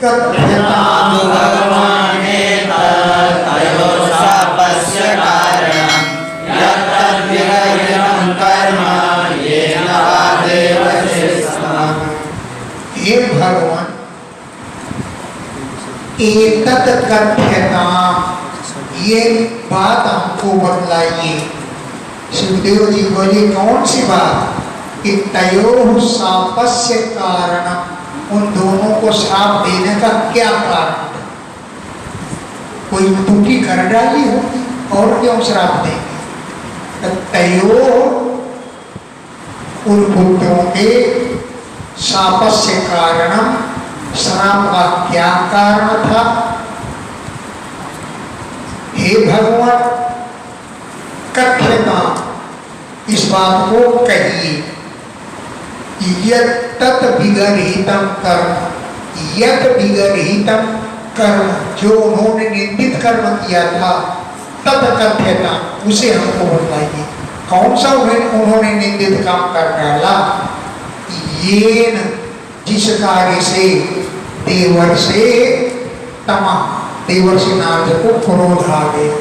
कथ्यतां भगवानेन तयोः शापस्य कारणं यत्तद्विगर्हितं कर्म येन वा देवस्य समः। हे भगवान, एतत् कथ्यताम्, ये बात हमको बतलाइए। सुखदेव जी बोले कौन सी बात? कि तयोः शापस्य कारणम, उन दोनों को श्राप देने का क्या कारण? कोई त्रुटि कर डाली होगी और क्यों श्राप देंगे? तयोः, उन पुत्रों के शापस्य कारणम, श्राप का क्या कारण था? हे भगवान, कथ्यता, इस बात को कहिए। यत् विगर्हितम कर्म, यत् विगर्हितम कर्म, जो उन्होंने निंदित कर्म किया था, तत् कथ्यता, उसे हमको बताइए। कौन सा उन्होंने निंदित काम कर डाला? येन, जिस कार्य से देवर्षे तमा, देवर्षि नारद को क्रोध आ गया,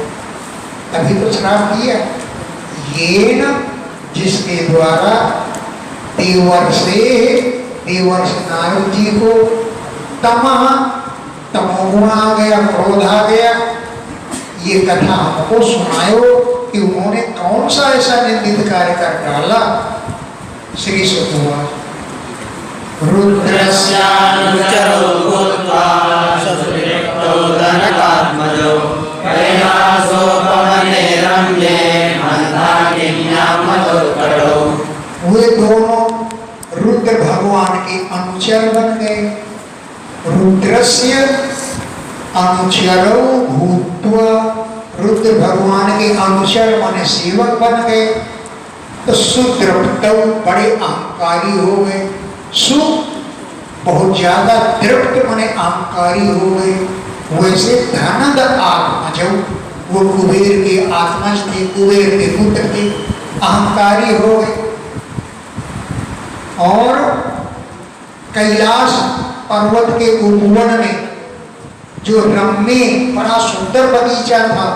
तभी तो श्राप दिया। येन, जिसके द्वारा देवर्षे, देवर्षि नारद जी को तमः, तमोगुण आ गया, क्रोध आ गया। ये कथा हमको सुनायो कि उन्होंने कौन सा ऐसा निंदित कार्य कर डाला। श्री सुखवाच रुद्रस्यानुचरो भूत्वा शत्रुक्तो जनकात्मजो कैलासोपवने रम्ये मंदाकिन्यां मधुकरो। वे दोनों रुद्र भगवान के अनुचर बन गए। रुद्रस्य अनुचरो भूत्वा, रुद्र भगवान के अनुचर माने सेवक बन गए। तो सुद्रप्तौ, बड़े अहंकारी हो गए। सु, बहुत ज्यादा, दृप्त माने अहंकारी हो गए। वैसे धनद आत्मजौ, वो कुबेर के आत्मज थे, कुबेर के पुत्र थे, अहंकारी हो गए। और कैलाश पर्वत के उपवन में जो रम्य, बड़ा सुंदर बगीचा था,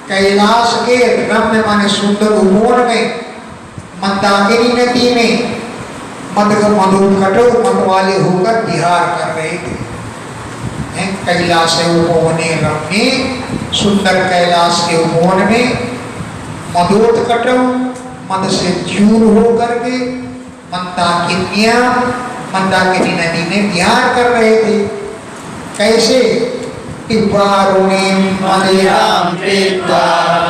कैलाश के रम्य माने सुंदर उपवन में मंदाकिनी नदी में मधुकटो मत वाले होकर विहार कर रहे थे। कैलाश उपवने रम्ये, सुंदर कैलाश के उपवन में मधोत्कटो, मद से चूर होकर के मंदाकिनियां, मंदाकिनी नदी में विहार कर रहे थे। कैसे? कि वारुणीं मदिरां पीत्वा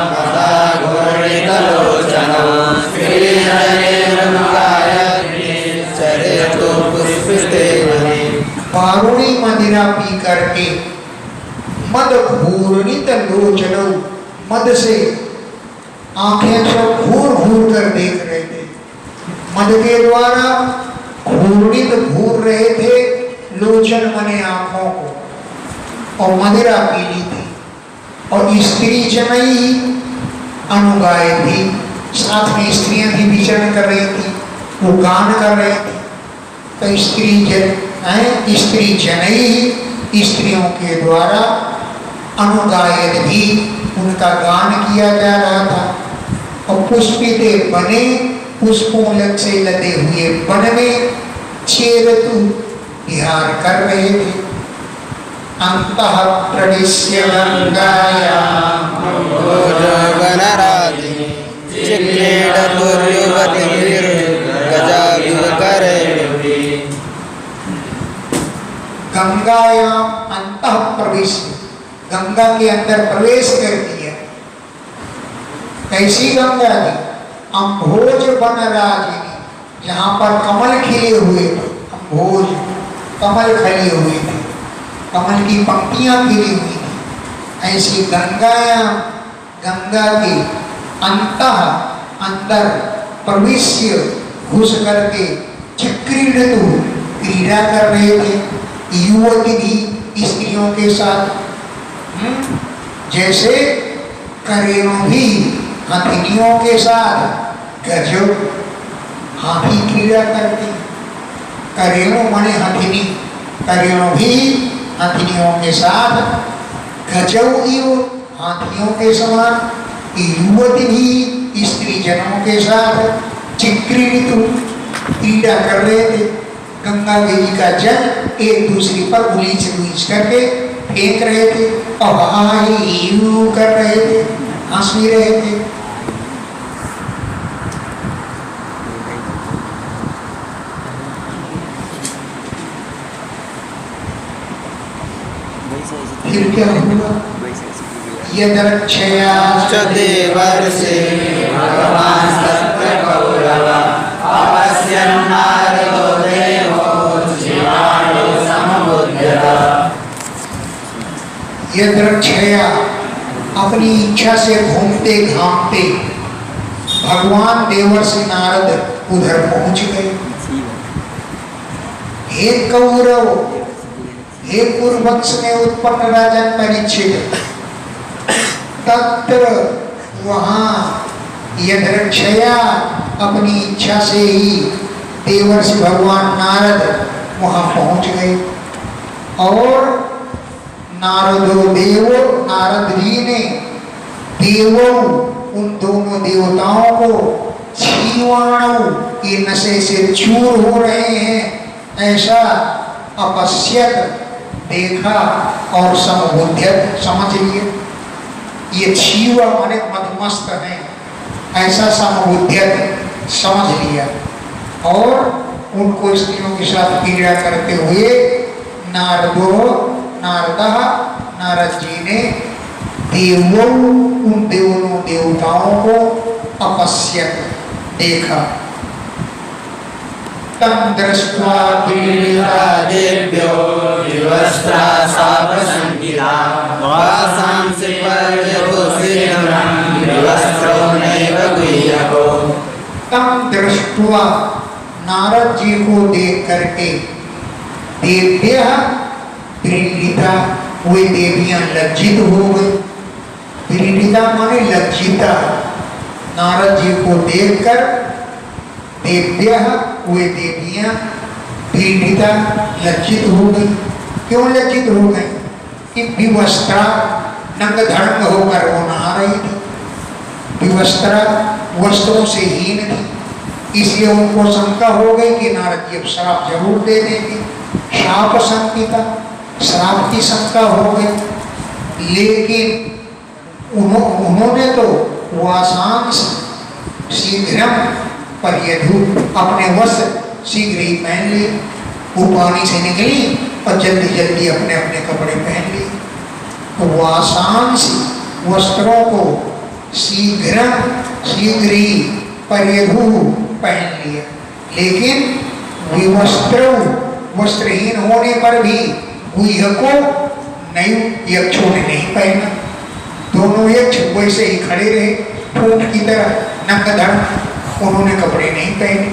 मदाघोरितलोचनो वारुणी मदिरा पी करके मद घूर्णित लोचनो, मद से आंखें सब घूर घूर कर देख रहे थे। मद के द्वारा घूर्णित घूर रहे थे, लोचन मने आंखों को, और मदिरा पी ली थी। और स्त्री जनई अनुगाय थी, साथ में स्त्रियां भी विचरण कर रही थी, वो गान कर रहे थे। तो स्त्री जनई, स्त्रियों के द्वारा अनुगायन भी, उनका गान किया जा रहा था। और पुष्पिते बने, पुष्पों से लदे हुए वन में चेरतु विहार कर रहे थे। अंतः प्रविश्य गंगायां वनराजी गंगायां अंतः प्रवेश, गंगा के अंदर प्रवेश कर दिया। कैसी गंगा जी? अम्भोज वनराजिनी, जहाँ पर कमल खिले हुए थे, अम्भोज कमल खिले हुए थे, कमल की पंक्तियां खिली हुई थी। ऐसी गंगायां, गंगा के अंतः, अंदर प्रविश्य, घुस करके चक्रीडतु, क्रीड़ा कर रहे थे। युवती भी स्त्रियों के साथ, जैसे करेणु भी हथिनियों के साथ गजब हाथी क्रीड़ा करती। करेणु माने हथिनी, करियों भी हथिनियों के साथ, गजौगियो हाथियों के समान, युवती भी स्त्री जनों के साथ चिक्री ऋतु क्रीड़ा कर रहे थे। गंगा देवी का जल एक दूसरे पर उलीच उलीच करके फेंक रहे थे और वहां ही कर रहे थे, हंस भी रहे थे। फिर क्या हुआ? यदक्षया देवर्षि भगवान् सत्यकौरव अपश्यन्नारदो देवो जीवाणो समबुध्यत। यदक्षया अपनी इच्छा से घूमते घामते भगवान देवर्षि नारद उधर पहुंच गए। हे कौरव, हे पूर्ववंश में उत्पन्न राजन परीक्षित, तत्र वहां यदक्षया अपनी इच्छा से ही देवर्षि भगवान नारद वहां पहुंच गए और नारदो देवो, नारद जी ने देवो उन दोनों देवताओं को छीवाणु के नशे से चूर हो रहे हैं ऐसा अपश्यत देखा और समबुद्ध्यत समझ लिए। ये छीवा माने मदमस्त है ऐसा समबुद्ध्यत समझ लिया और उनको स्त्रियों के साथ पीड़ा करते हुए नारद जी ने देवों उन दोनों देवताओं को अपश्यत देखा। तम दृष्ट्वा देव्यो विवस्त्रा सापशंकिता वासांसि पर्यभूषितं विवस्त्रो नैव गुह्यको। तम दृष्ट्वा नारद जी को देख करके देव्या प्रीडिता, वे देवियां लज्जित हो गई। प्रीडिता माने लज्जिता। नारद जी को देखकर देव्या वे देवियां पीड़िता लज्जित हो गई। क्यों लज्जित हो गई? कि विवस्त्रा नंग धड़ंग होकर वो नहा रही थी, विवस्त्रा वस्त्रों से हीन थी, इसलिए उनको शंका हो गई कि नारद जी अब श्राप जरूर दे देंगे। शाप शंकिता, श्राप की शंका हो गई। लेकिन उन्होंने तो वासांश शीघ्र पर्यधु अपने वस्त्र शीघ्र ही पहन लिए। वो पानी से निकली और जल्दी जल्दी अपने अपने कपड़े पहन लिए। तो वासांश वस्त्रों को शीघ्र ही पर्यधु पहन लिया। लेकिन विवस्त्र वस्त्रहीन होने पर भी गुह्य को नहीं, यक्षों ने नहीं पहना। दोनों यक्ष वैसे ही खड़े रहे फूट की तरह नंग धड़, उन्होंने कपड़े नहीं पहने।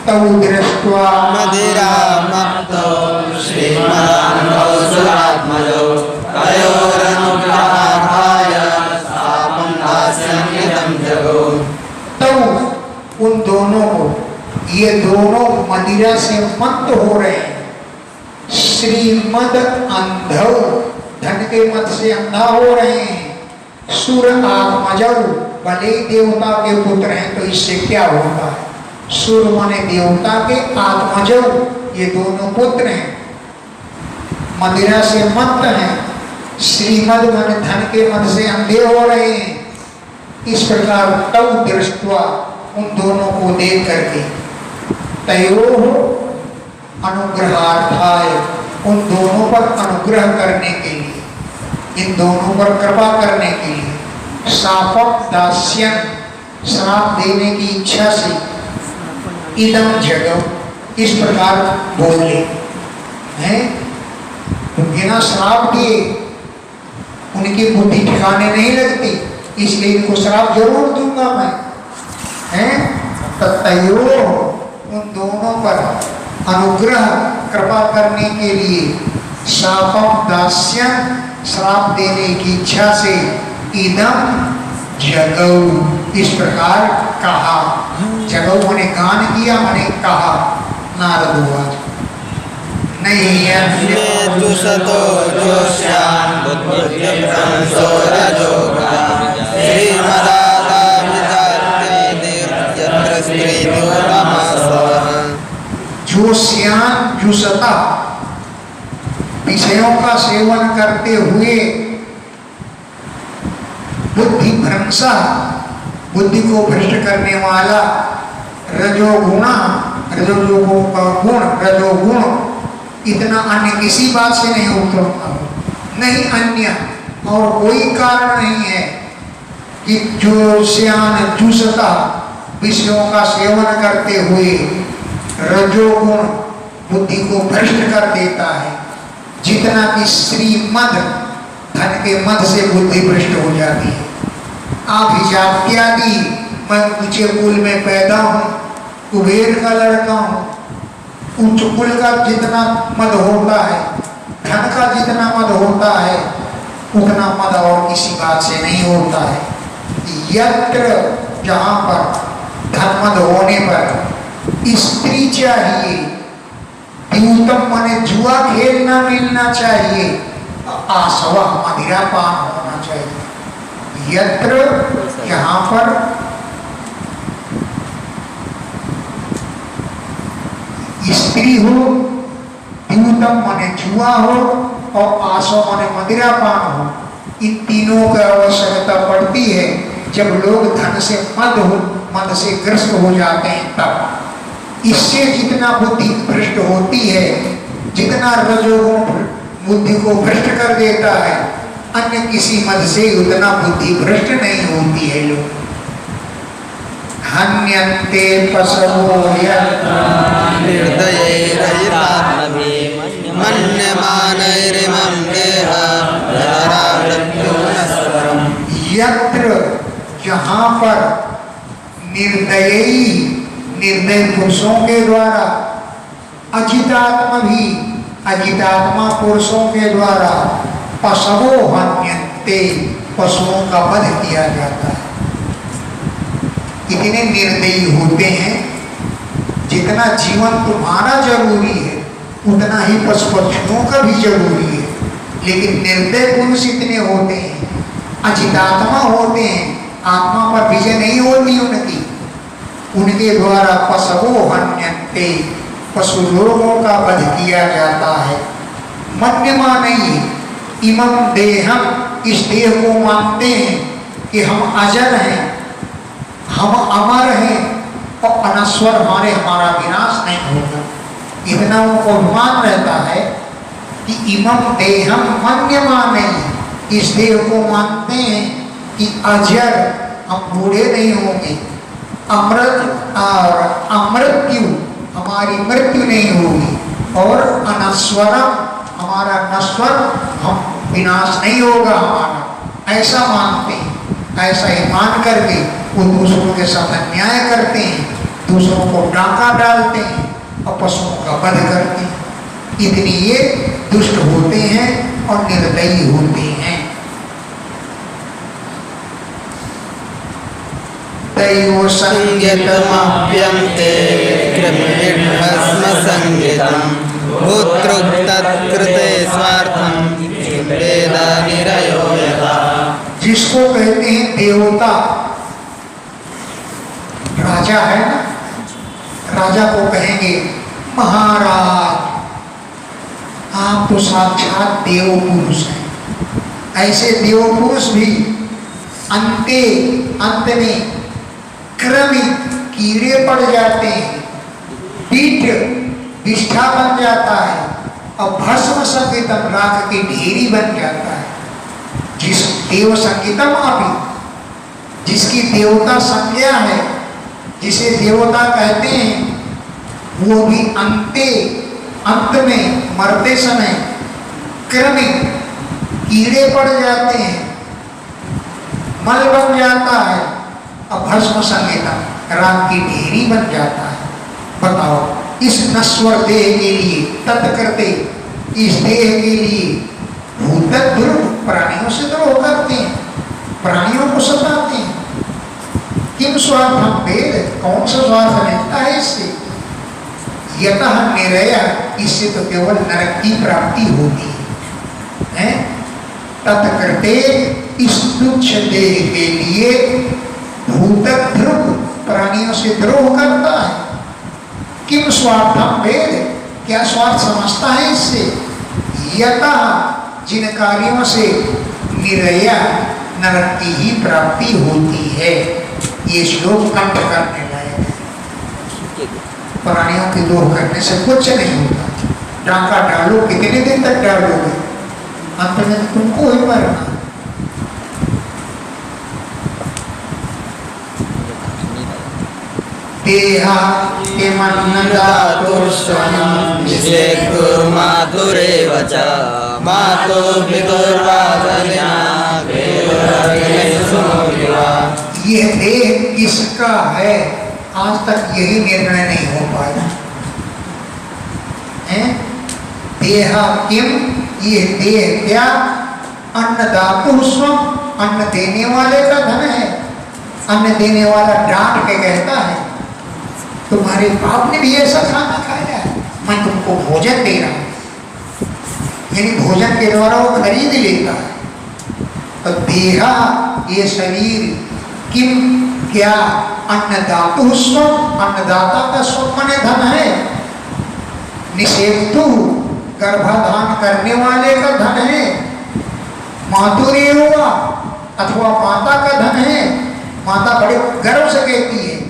तब दृष्ट्वा मदिरामत्तो श्रीमदानन्दसुरात्मजो तयोरनुग्रहाय शापं दास्यन्यतं जगो। तब उन दोनों को, ये दोनों मदिरा से मत हो रहे हैं। श्रीमद अंधव, धन के मत से अंधा हो रहे हैं। सुर आत्मजौ, भले देवता के पुत्र हैं तो इससे क्या होता है। सुर माने देवता के, आत्मजौ ये दोनों पुत्र हैं, मदिरा से मत हैं। श्रीमद माने धन के मत से अंधे हो रहे हैं। इस प्रकार तव दृष्ट्वा उन दोनों को देख करके तयोः अनुग्रहार्थाय, उन दोनों पर अनुग्रह करने के लिए, इन दोनों पर कृपा करने के लिए शापक दास्यन, श्राप देने की इच्छा से इदम जगव, इस प्रकार बोले हैं। तो बिना श्राप दिए उनकी बुद्धि ठिकाने नहीं लगती, इसलिए इनको श्राप जरूर दूंगा मैं। हैं तयो उन दोनों पर अनुग्रह कृपा करने के लिए शापम दास्यन, श्राप देने की इच्छा से इदम जगौ, इस प्रकार कहा। जगौ मैंने गान किया, मैंने कहा। नारद हुआ नहीं ये दुसतो जोष्यान् बुद्धिभ्रंशो रजोगा श्रीमदादा विचार्ते यत्र स्त्रीदुर्गमस्वः। जोश्यान जुसता विषयों का सेवन करते हुए बुद्धि भ्रंशा बुद्धि को भ्रष्ट करने वाला रजोगुणा रजोगुण का गुण रजोगुण इतना अन्य किसी बात से नहीं उतरता नहीं अन्य और कोई कारण नहीं है कि जो श्यान जुसता विषयों का सेवन करते हुए रजोगुण बुद्धि को भ्रष्ट कर देता है जितना कि स्त्री मद धन के मद से बुद्धि भ्रष्ट हो जाती है। आभिजात्यादि मैं ऊंचे कुल में पैदा हूँ कुबेर का लड़का हूँ उच्च कुल का जितना मद होता है धन का जितना मद होता है उतना मद और किसी बात से नहीं होता है। यत्र जहाँ पर धन मद होने पर स्त्री चाहिए द्यूतम माने जुआ खेलना मिलना चाहिए आसवा मदिरापान होना चाहिए। यत्र यहाँ पर स्त्री हो द्यूतम माने जुआ हो और आसव माने मदिरापान हो इन तीनों की आवश्यकता पड़ती है जब लोग धन से मद से ग्रस्त हो जाते हैं तब इससे जितना बुद्धि भ्रष्ट होती है जितना रजोगुण बुद्धि को भ्रष्ट कर देता है अन्य किसी मद से उतना बुद्धि भ्रष्ट नहीं होती है। लोग हन्यन्ते पशवो निर्दयैरहितात्मभिः मन्यमानैरिमं देहा जरा मृत्युनश्वरम्। यत्र जहाँ पर निर्दयी निर्दय पुरुषों के द्वारा अजितात्मा पुरुषों के द्वारा पशवो हन्यन्ते पशुओं का वध किया जाता है। इतने निर्दयी होते हैं जितना जीवन तुम्हारा जरूरी है उतना ही पशु पक्षियों का भी जरूरी है लेकिन निर्दय पुरुष इतने होते हैं अजितात्मा होते हैं आत्मा पर विजय नहीं होती उनके द्वारा पशवो हन्यन्ते पशु लोगों का वध किया जाता है। मन्यमाने इमं देहम इस देह को मानते हैं कि हम अजर हैं हम अमर हैं और अनश्वर हमारा विनाश नहीं होगा। इतना उनको अभिमान रहता है कि इमं देहम मन्यमाने इस देह को मानते हैं कि अजर हम बूढ़े नहीं होंगे अमृत्यु हमारी मृत्यु नहीं होगी और अनश्वरम हमारा नश्वर हम विनाश नहीं होगा हमारा ऐसा मानते हैं। ऐसा ही मान करके वो दूसरों के साथ अन्याय करते हैं दूसरों को डांका डालते हैं और पशुओं का वध करते हैं। इतनी ये दुष्ट होते हैं और निर्दयी होते हैं। दैव संज्ञतमप्यन्ते कृमिभस्म संज्ञितं पुत्रोक्तकृते स्वार्थं वेद निरयो यथा। जिसको कहते हैं देवता राजा है ना राजा को कहेंगे महाराज आप तो साक्षात देव पुरुष हैं। ऐसे देव पुरुष भी अंत में क्रमिक कीड़े पड़ जाते हैं पीठ विष्ठा बन जाता है और भस्म संगीतम राख की ढेरी बन जाता है। जिस देव संगीतम अभी जिसकी देवता संज्ञा है जिसे देवता कहते हैं वो भी अंत में मरते समय क्रमिक कीड़े पड़ जाते हैं मल बन जाता है और भस्म संगीतम राख की ढेरी बन जाता है। बताओ इस नश्वर देह के लिए तत्कृते इस देह के लिए भूत दुर्ग प्राणियों से द्रोह करते हैं प्राणियों को सताते हैं। किम स्वार्थ हम वेद कौन सा स्वार्थ मिलता है इससे यतः निरय, इससे तो केवल नरक की प्राप्ति होती है। तत्कृते, इस तुच्छ देह के लिए भूतक ध्रुव, प्राणियों से द्रोह करता है। किम स्वार्थम वेद, क्या स्वार्थ समझता है इससे? यतः, जिन कार्यों से निरय, नरक की ही प्राप्ति होती है। ये श्लोक कंठ करने लायक है। प्राणियों की द्रोह करने से कुछ नहीं होता। डांका डालो, कितने दिन तक डालोगे? अंत में तुमको ही मरना। देहा के मातुरेव च मातुर्पितुर्वादन्या ये देह किसका है? आज तक यही निर्णय नहीं हो पाया है। देहा किम, ये देह क्या? अन्नदातु स्वम, अन्न देने वाले का धन है। अन्न देने वाला डांट के कहता है तुम्हारे बाप ने भी ऐसा खाना खाया है, मैं तुमको भोजन दे रहा हूं। यानी भोजन के द्वारा वो खरीद लेता है। तो देहा, ये शरीर, किम, क्या? अन्नदातु स्वम, अन्नदाता का स्वम माने धन है। निषेधतु, गर्भाधान करने वाले का धन है। मातुरे हुआ, अथवा माता का धन है। माता बड़े गर्व से कहती है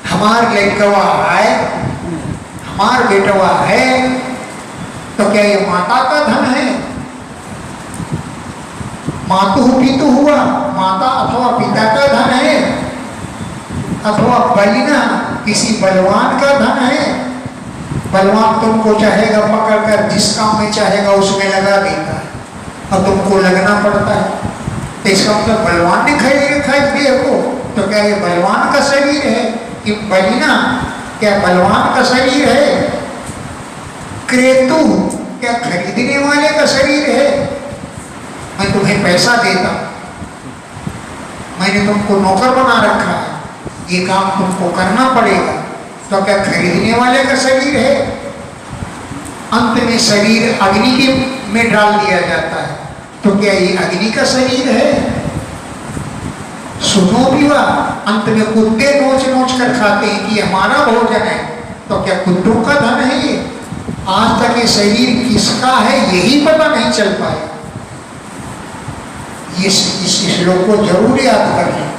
हमार लड़कवा है, हमार बेटवा है। तो क्या ये माता का धन है? मातु पितु हुआ, माता अथवा पिता का धन है। अथवा बलिना, किसी बलवान का धन है। बलवान तुमको चाहेगा पकड़कर जिस काम में चाहेगा उसमें लगा देता है और तुमको लगना पड़ता है। तो इसका मतलब बलवान ने खरीद दिया को। तो क्या ये बलवान का शरीर है कि बलिना? क्या बलवान का शरीर है? क्रेतु, क्या खरीदने वाले का शरीर है? मैं तुम्हें पैसा देता, मैंने तुमको नौकर बना रखा है, ये काम तुमको करना पड़ेगा। तो क्या खरीदने वाले का शरीर है? अंत में शरीर अग्नि के में डाल दिया जाता है। तो क्या ये अग्नि का शरीर है? सुनो विवा, अंत में कुत्ते नोच नोच कर खाते हैं कि हमारा भोजन है। तो क्या कुत्तों का धन है ये? आज तक ये शरीर किसका है यही पता नहीं चल पाया। इस श्लोक को जरूर याद कर लें।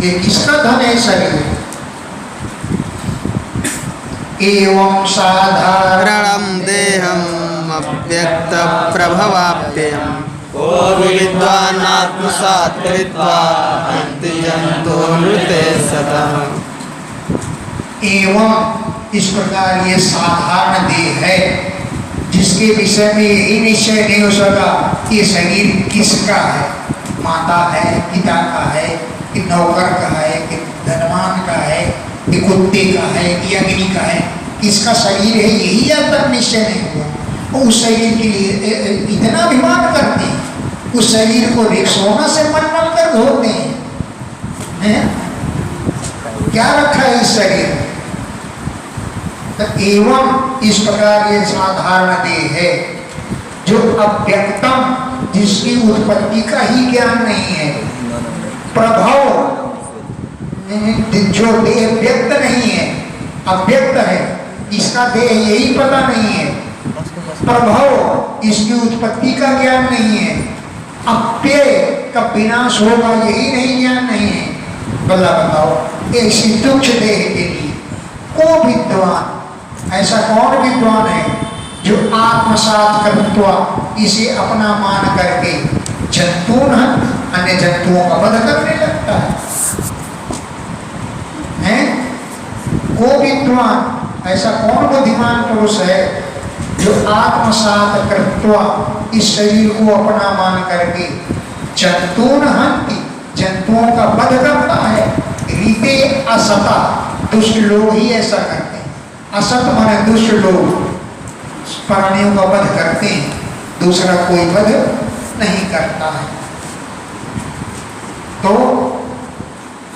ये किसका धन है शरीर? एवं साधारणं देहम् अव्यक्त प्रभवाप्ययम् को विद्वान् आत्मसात् कृत्वा हन्ति जन्तून्मृते सतः। एवं, इस प्रकार ये साधारण देह है जिसके विषय में यही निश्चय नहीं हो सका ये शरीर किसका है। माता है, पिता का है, कि नौकर का है, कि धनवान का है, कि कुत्ते का है, कि अग्नि का है, किसका शरीर है यही अब तक निश्चय नहीं हुआ। उस शरीर के लिए इतना अभिमान करते हैं, उस शरीर को रिक्शोना से मल कर धोते हैं। क्या रखा है इस शरीर में? तो एवं, इस प्रकार ये साधारण देह है जो अव्यक्तम, जिसकी उत्पत्ति का ही ज्ञान नहीं है। प्रभव, जो देह व्यक्त नहीं है, अव्यक्त है, इसका देह यही पता नहीं है। प्रभव, इसकी उत्पत्ति का ज्ञान नहीं है। अप्यय का विनाश होगा यही नहीं ज्ञान नहीं है। भला बताओ ऐसी तुच्छ देह के लिए को विद्वान, ऐसा कौन विद्वान है जो आत्मसात कर्तव्य, इसे अपना मान करके जंतून, अन्य जंतुओं का वध करने लगता है? को विद्वान, ऐसा कौन बुद्धिमान पुरुष है जो आत्मसात कर्तव्य, इस शरीर को अपना मान करके जंतून हंति, जंतुओं का वध करता है। रीते असता, दुष्ट लोग ही ऐसा करते हैं। असत माने दुष्ट लोग प्राणियों का वध करते हैं, दूसरा कोई वध नहीं करता है। तो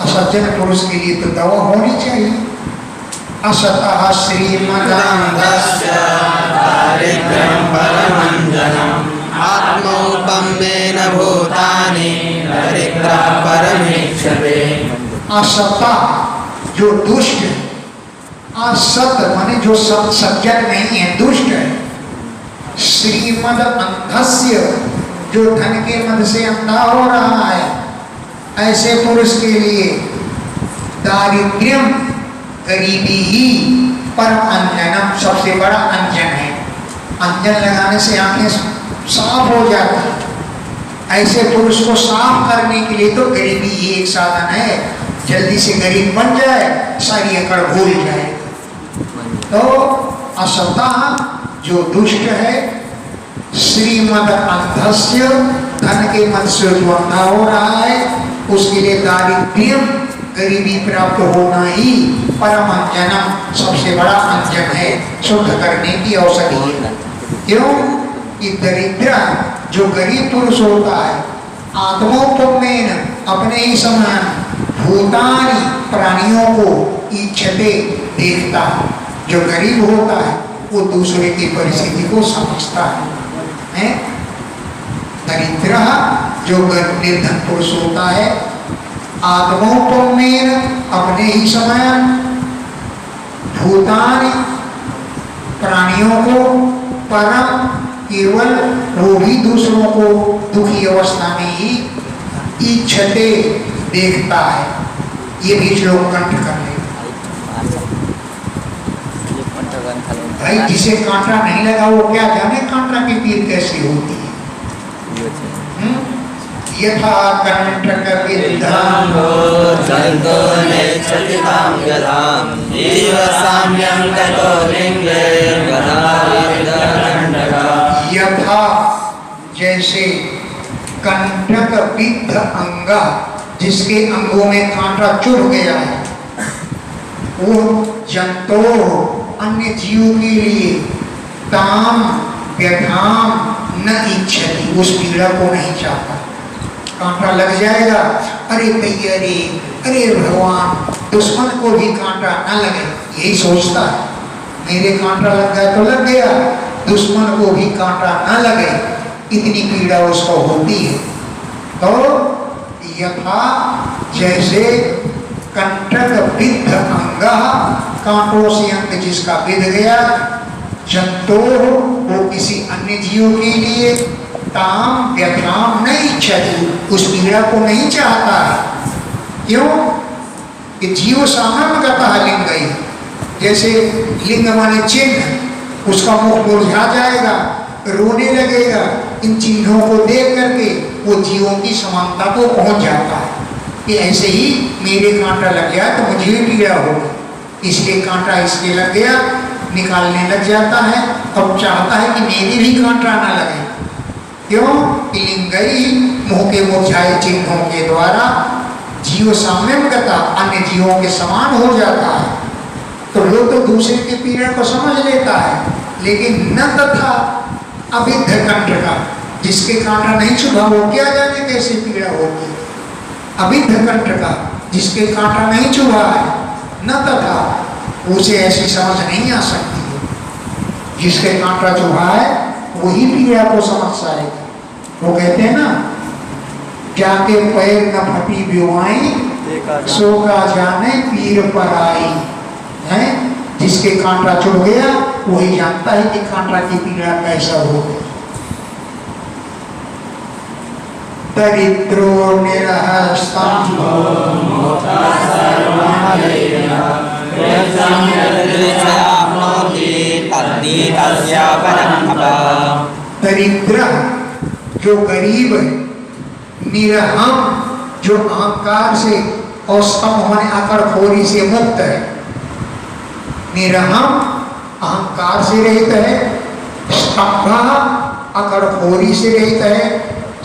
असज्जन पुरुष के लिए तो दवा होनी चाहिए। असतः श्रीमदंधस्य दारिद्र्यं परमञ्जनम् आत्मौपम्येन भूतानि दरिद्रः परमेक्षते। असता जो दुष्ट है, असत माने जो सज्जन नहीं है, दुष्ट है। श्रीमद अंधस्य जो धन के मद से अंधा हो रहा है, ऐसे पुरुष के लिए दारिद्र्यम गरीबी ही परम अंजनम सबसे बड़ा अंजन है। अंजन लगाने से आंखें साफ हो जाती है। ऐसे पुरुष को साफ करने के लिए तो गरीबी ही एक साधन है। जल्दी से गरीब बन जाए, सारी अकड़ भूल जाए। तो असता जो दुष्ट है, श्रीमद अंधस्य धन के मद से जो अंधा हो रहा है, उसके लिए दारिद्र्य गरीबी प्राप्त होना ही परम अंजनम सबसे बड़ा अंजन है, शुद्ध करने की औषधि है। क्यों कि दरिद्र जो गरीब पुरुष होता है, आत्मोपमेन अपने ही समान भूतानि प्राणियों को इच्छते देखता है। जो गरीब होता है वो दूसरे की परिस्थिति को समझता है। दरिद्र जो निर्धन पुरुष होता है, आत्मोपमेन अपने ही समान भूतानि प्राणियों को परम केवल वो भी दूसरों को दुखी अवस्था में ही इच्छते देखता है। ये भी श्लोक कंठ कर ले भाई। जिसे कांटा नहीं लगा वो क्या जाने कांटा की पीर कैसी होती है। यथा कंटक विद्धाम संतो नेच्छतितां यथां जीव साम्यं ततो लिंगे गदाविदकण्टका। यथा जैसे कंटक विद्ध अंग जिसके अंगों में कांटा चुभ गया है, वो जंतो अन्य जीवों के लिए ताम व्यथाम न इच्छति, उस पीड़ा को नहीं चाहता। कांटा लग जाएगा, अरे भैया रे, अरे भगवान, दुश्मन को भी कांटा न लगे, यही सोचता है। मेरे कांटा लग गया तो लग गया, दुश्मन को भी कांटा न लगे, इतनी पीड़ा उसको होती है। तो यथा जैसे कंटक विद्ध अंग, कांटों से अंग जिसका विध गया, जंतो वो किसी अन्य जीव के लिए ताम व्यथाम नहीं इच्छति, उस पीड़ा को नहीं चाहता है। क्यों कि जीव सामगतः लिंग, जैसे लिंग माने चिन्ह, उसका मुख मुरझा जाएगा, रोने लगेगा। इन चिन्हों को देख करके वो जीवों की समानता को पहुंच जाता है कि ऐसे ही मेरे कांटा लग गया तो मुझे भी पीड़ा होगी, इसलिए कांटा इसके लग गया, निकालने लग जाता है। अब चाहता है कि मेरे भी कांटा ना लगे। क्यों कि लिंगई मुंह के मुरझाए चिन्हों के द्वारा जीव साम्यगता अन्य जीवों के समान हो जाता है। तो लोग तो दूसरे के पीड़ा को समझ लेता है, लेकिन न तथा अविद्ध कंटका, जिसके कांटा नहीं चुभा वो क्या जाने कैसे पीड़ा होगी। अविद्ध कंटका जिसके कांटा नहीं चुभा है, न तथा उसे ऐसी समझ नहीं आ सकती है। जिसके कांटा चुभा है वही पीड़ा को समझ जाएगा। वो कहते हैं ना, जाके पैर न फटी बिवाई सो का जाने पीर पर आई है। जिसके कांटा चुभ गया वही जानता है कि कांटा की पीड़ा कैसा होगा। दरिद्रो निरहस्तम दरिद्र जो गरीब है, निरहम जो अहंकार से और सम होने आकड़खोरी से मुक्त है। निरहम अहंकार से रहित है, स्तंभ अकड़खोरी से रहित है,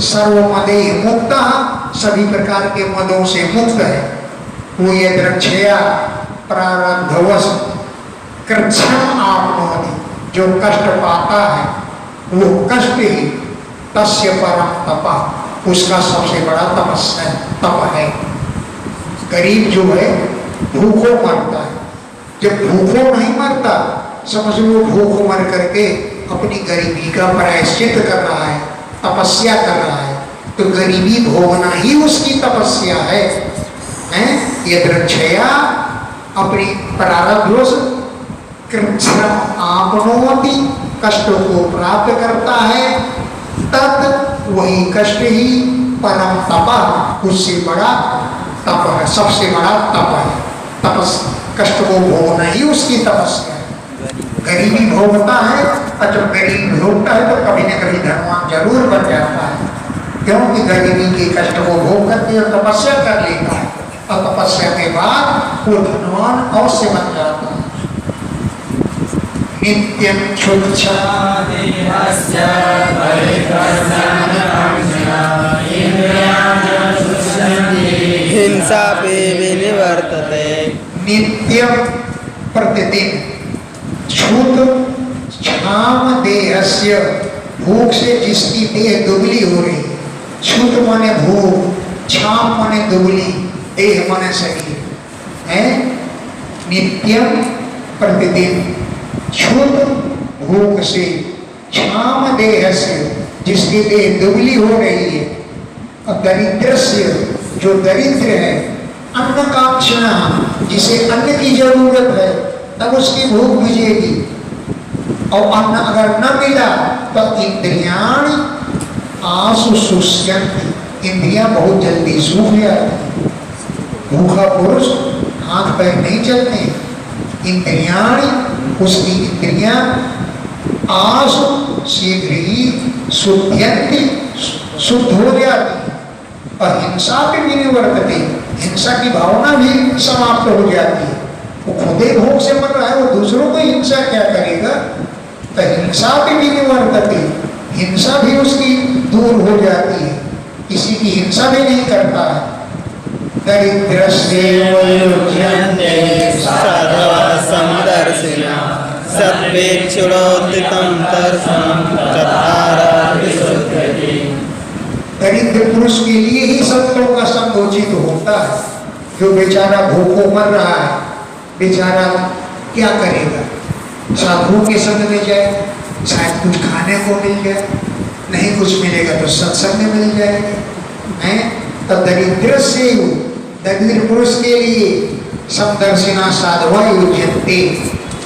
सर्वमदे मुक्त सभी प्रकार के मदों से मुक्त है। वो ये द्रक्षया प्रारब्धवश कृच्छम आपनोति, जो कष्ट पाता है वो कष्ट ही तस्य परम तप, उसका सबसे बड़ा तप है। गरीब जो है भूखों मरता है, जब भूखों नहीं मरता, समझ लो भूख मर करके अपनी गरीबी का प्रायश्चित कर रहा है, तपस्या कर रहा है। तो गरीबी भोगना ही उसकी तपस्या है। यदृच्छया अपनी प्रारब्धोष कृच्छ्रम आपनोति, कष्ट को प्राप्त करता है, तत् वही कष्ट ही परम तप, उससे बड़ा तप है, सबसे बड़ा तप है। तपस कष्ट को भोगना ही उसकी तपस्या है। गरीबी भोगता है, और जब गरीबी भोगता है तो कभी न कभी धनवान जरूर बन जाता है, क्योंकि गरीबी के कष्ट को भोग करके तपस्या कर लेता है, और तपस्या के बाद वो धनवान अवश्य बन जाता है। नित्यं क्षुच्छा हिंसा पे विनिवर्तते। नित्यम प्रतिदिन क्षुद क्षाम देहस्य, भूख से जिसकी देह दुबली हो रही, क्षुद माने भूख, क्षाम माने दुबली, देह माने शरीर है। नित्यम प्रतिदिन क्षुद भूख से, क्षाम देह से, जिसकी देह दुबली हो रही है, और दरिद्र से, जो दरिद्र है, अन्न काक्षणा, जिसे अन्न की जरूरत है, तब उसकी भूख बुझेगी। और अन्न अगर न मिला तो इंद्रियाणि आसु शुष्यन्ति, इंद्रियां बहुत जल्दी सूख जाती। भूखा पुरुष हाथ पैर नहीं चलते। इंद्रियाणि, उसकी इंद्रियां आसु शीघ्र ही शुद्ध्यन्ति, शुद्ध हो जाती। और हिंसा भी निवर्तते, हिंसा की भावना भी समाप्त हो जाती है। वो खुदे भूख से मर रहा है, वो दूसरों को हिंसा क्या करेगा। तो हिंसा भी निवर्तते, हिंसा भी उसकी दूर हो जाती है, किसी की हिंसा भी नहीं करता है। दरिद्रस्य साधवः समदर्शिनः सत्पेक्षुरोत्थितं तर्षं चत्वारः विशुध्यति। दरिद्र पुरुष के लिए ही सत्यों का संग उचित होता है। जो बेचारा भूखों मर रहा है, बेचारा क्या करेगा। साधु के संग में जाए, शायद कुछ खाने को मिल जाए, नहीं कुछ मिलेगा तो सत्संग में मिल जाएगा। है तो दरिद्र से, दरिद्र पुरुष के लिए समदर्शिना साधवा युज्यन्ते,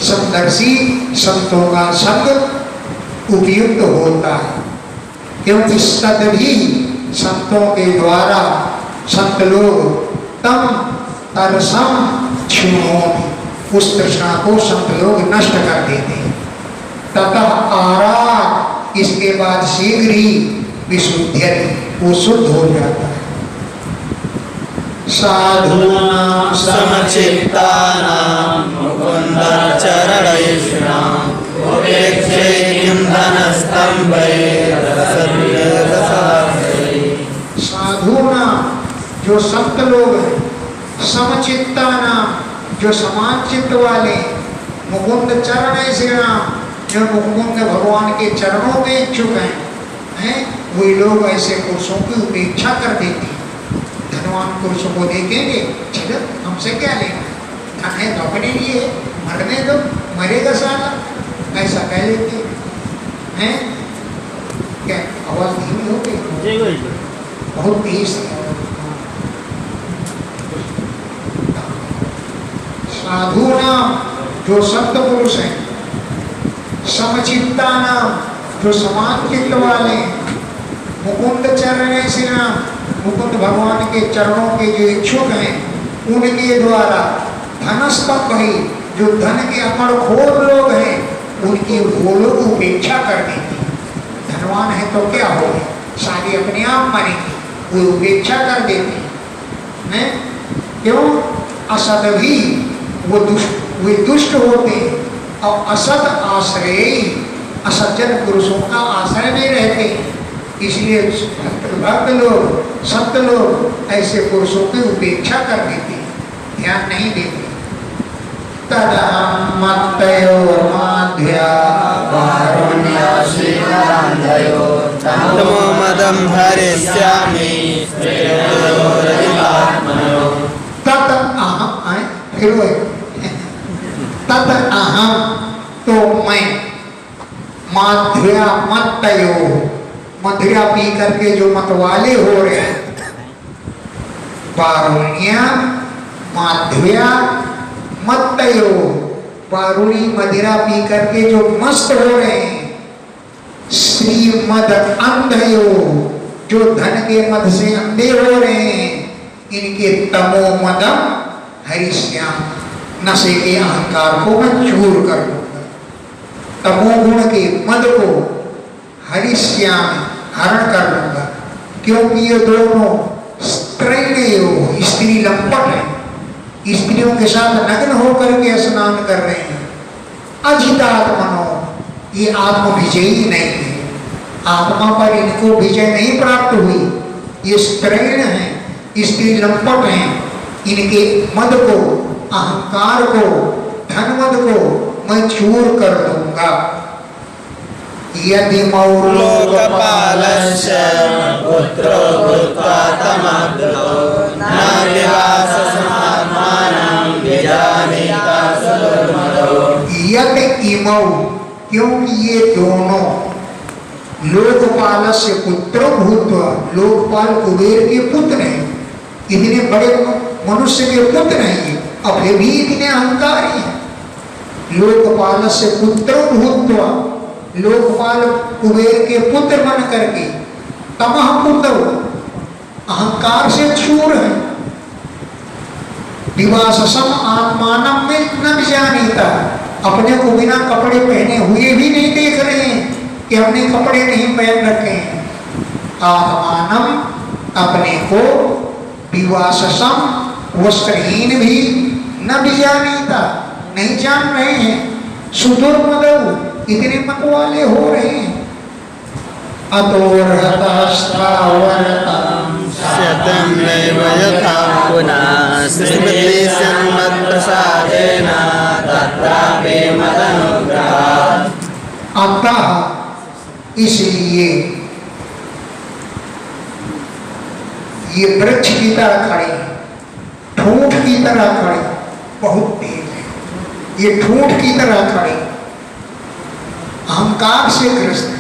समदर्शी संतों का संग उपयुक्त होता है। क्योंकि तभी संतों के द्वारा संत लोग तम तरसम क्षुणोति, उस तृष्णा को संत लोग नष्ट कर देते हैं। ततः आरा, इसके बाद शीघ्र ही विशुद्ध्यति, वो शुद्ध हो जाता है। साधूनां समचित्तानां मुकुन्दचरणैषणां उपेक्षे किं धनस्तम्भैर्रसद्वेषसाधैः। साधूनां, जो संत लोग हैं, समचित्तानां, जो समान चित्त वाले, मुकुंद चरणैषणां, जो मुकुंद भगवान के चरणों में इच्छुक हैं, वही लोग ऐसे पुरुषों की उपेक्षा कर देते हैं। धनवान पुरुषों को देखेंगे, चलो हमसे क्या लेना, धन है तो अपने लिए, मरने दो, मरेगा साला, ऐसा कह लेते हैं। क्या आवाज धीमी हो गई, बहुत तेज। साधु नाम, जो संत पुरुष हैं, समचित्ता नाम, जो समान चित्त वाले, मुकुंद चरणैषि नाम, मुकुंद भगवान के चरणों के जो इच्छुक हैं, उनके द्वारा धनस्तंभ ही, जो धन के अमरखोर लोग हैं, उनकी वो लोग उपेक्षा कर देंगे। धनवान है तो क्या हो, सारे अपने आप मरेंगे, वो उपेक्षा कर देते हैं। क्यों? असद भी वो दुष्ट होते हैं, और असद आश्रय, असज्जन पुरुषों का आश्रय में रहते हैं। इसलिए भक्त लोग, संत लोग ऐसे पुरुषों की उपेक्षा कर देते हैं, ध्यान नहीं देते। तदहं मत्तयोर्माध्या वारुण्याशीलान्धयो तमो मदं हरिष्यामि तत अहं, फिर वो तद अहम, तो मैं, माध्या मत्तयो, मदिरा पी करके जो मतवाले हो रहे हैं, वारुण्या माध्या मत्तयो, वारुणी मदिरा पी करके जो मस्त हो रहे हैं, श्रीमद अंधयो, जो धन के मद से अंधे हो रहे हैं, इनके तमो मदम हरिश्याम, नशे के अहंकार को मैं चूर कर दूंगा, तमोगुण के मद को हरिश्याम, हरण कर दूंगा। क्योंकि ये दोनों स्त्रैणयो, स्त्री लंपट है, स्त्रियों के साथ नग्न होकर के स्नान कर रहे हैं। अजितात्मनो, ये आत्म विजयी नहीं है, आत्मा पर इनको विजय नहीं प्राप्त हुई, ये स्त्रैण है, स्त्री लंपट हैं, इनके मद को, अहंकार को, धन मद को मैं चूर कर दूंगा। यदि लोकपालस्य पुत्रो भूत्वा तमागतो न विवाससमात्मानं विजानीता सुदुर्मदो। यदि इमौ, क्योंकि ये दोनों लोकपाल से पुत्र भूत्वा, लोकपाल कुबेर के पुत्र हैं, इतने बड़े मनुष्य के पुत्र हैं, अब भी इतने अहंकारी हैं। लोकपाल से पुत्र भूत्वा, लोकपाल कुबेर के पुत्र बन करके, तमह पुत्र, अहंकार से चूर है। विवाससम आत्मानम में न जानीता, अपने को बिना कपड़े पहने हुए भी नहीं देख रहे हैं कि हमने कपड़े नहीं पहन रखे हैं। आत्मानम, अपने को, विवाससम, वस्त्रहीन भी, न भी जानीता, नहीं जान रहे हैं। सुदुर्मदौ, इतने मत वाले हो रहे हैं। शतं नैव यथा पुनः स्मृति सन्मत्प्रसादेन तत्रापि मदनुग्रहात्। अतः, इसलिए ये वृक्ष की तरह खड़े, ठूंठ की तरह खड़े, बहुत तेज है, ये ठूंठ की तरह खड़े, अहंकार से ग्रस्त है।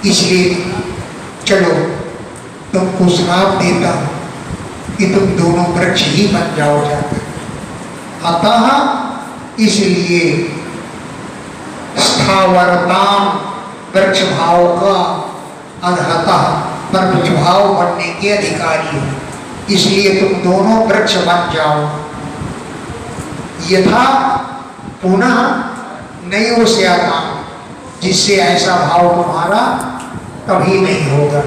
इसलिए चलो तुमको श्राप देता हूं कि तुम दोनों वृक्ष ही बन जाओ जाकर। अतः इसलिए स्थावरताम, वृक्ष भाव का अधहतः, पर वृक्ष भाव बनने के अधिकारी हो, इसलिए तुम दोनों वृक्ष बन जाओ। यथा पुनः नयो से आता, जिससे ऐसा भाव तुम्हारा कभी नहीं होगा।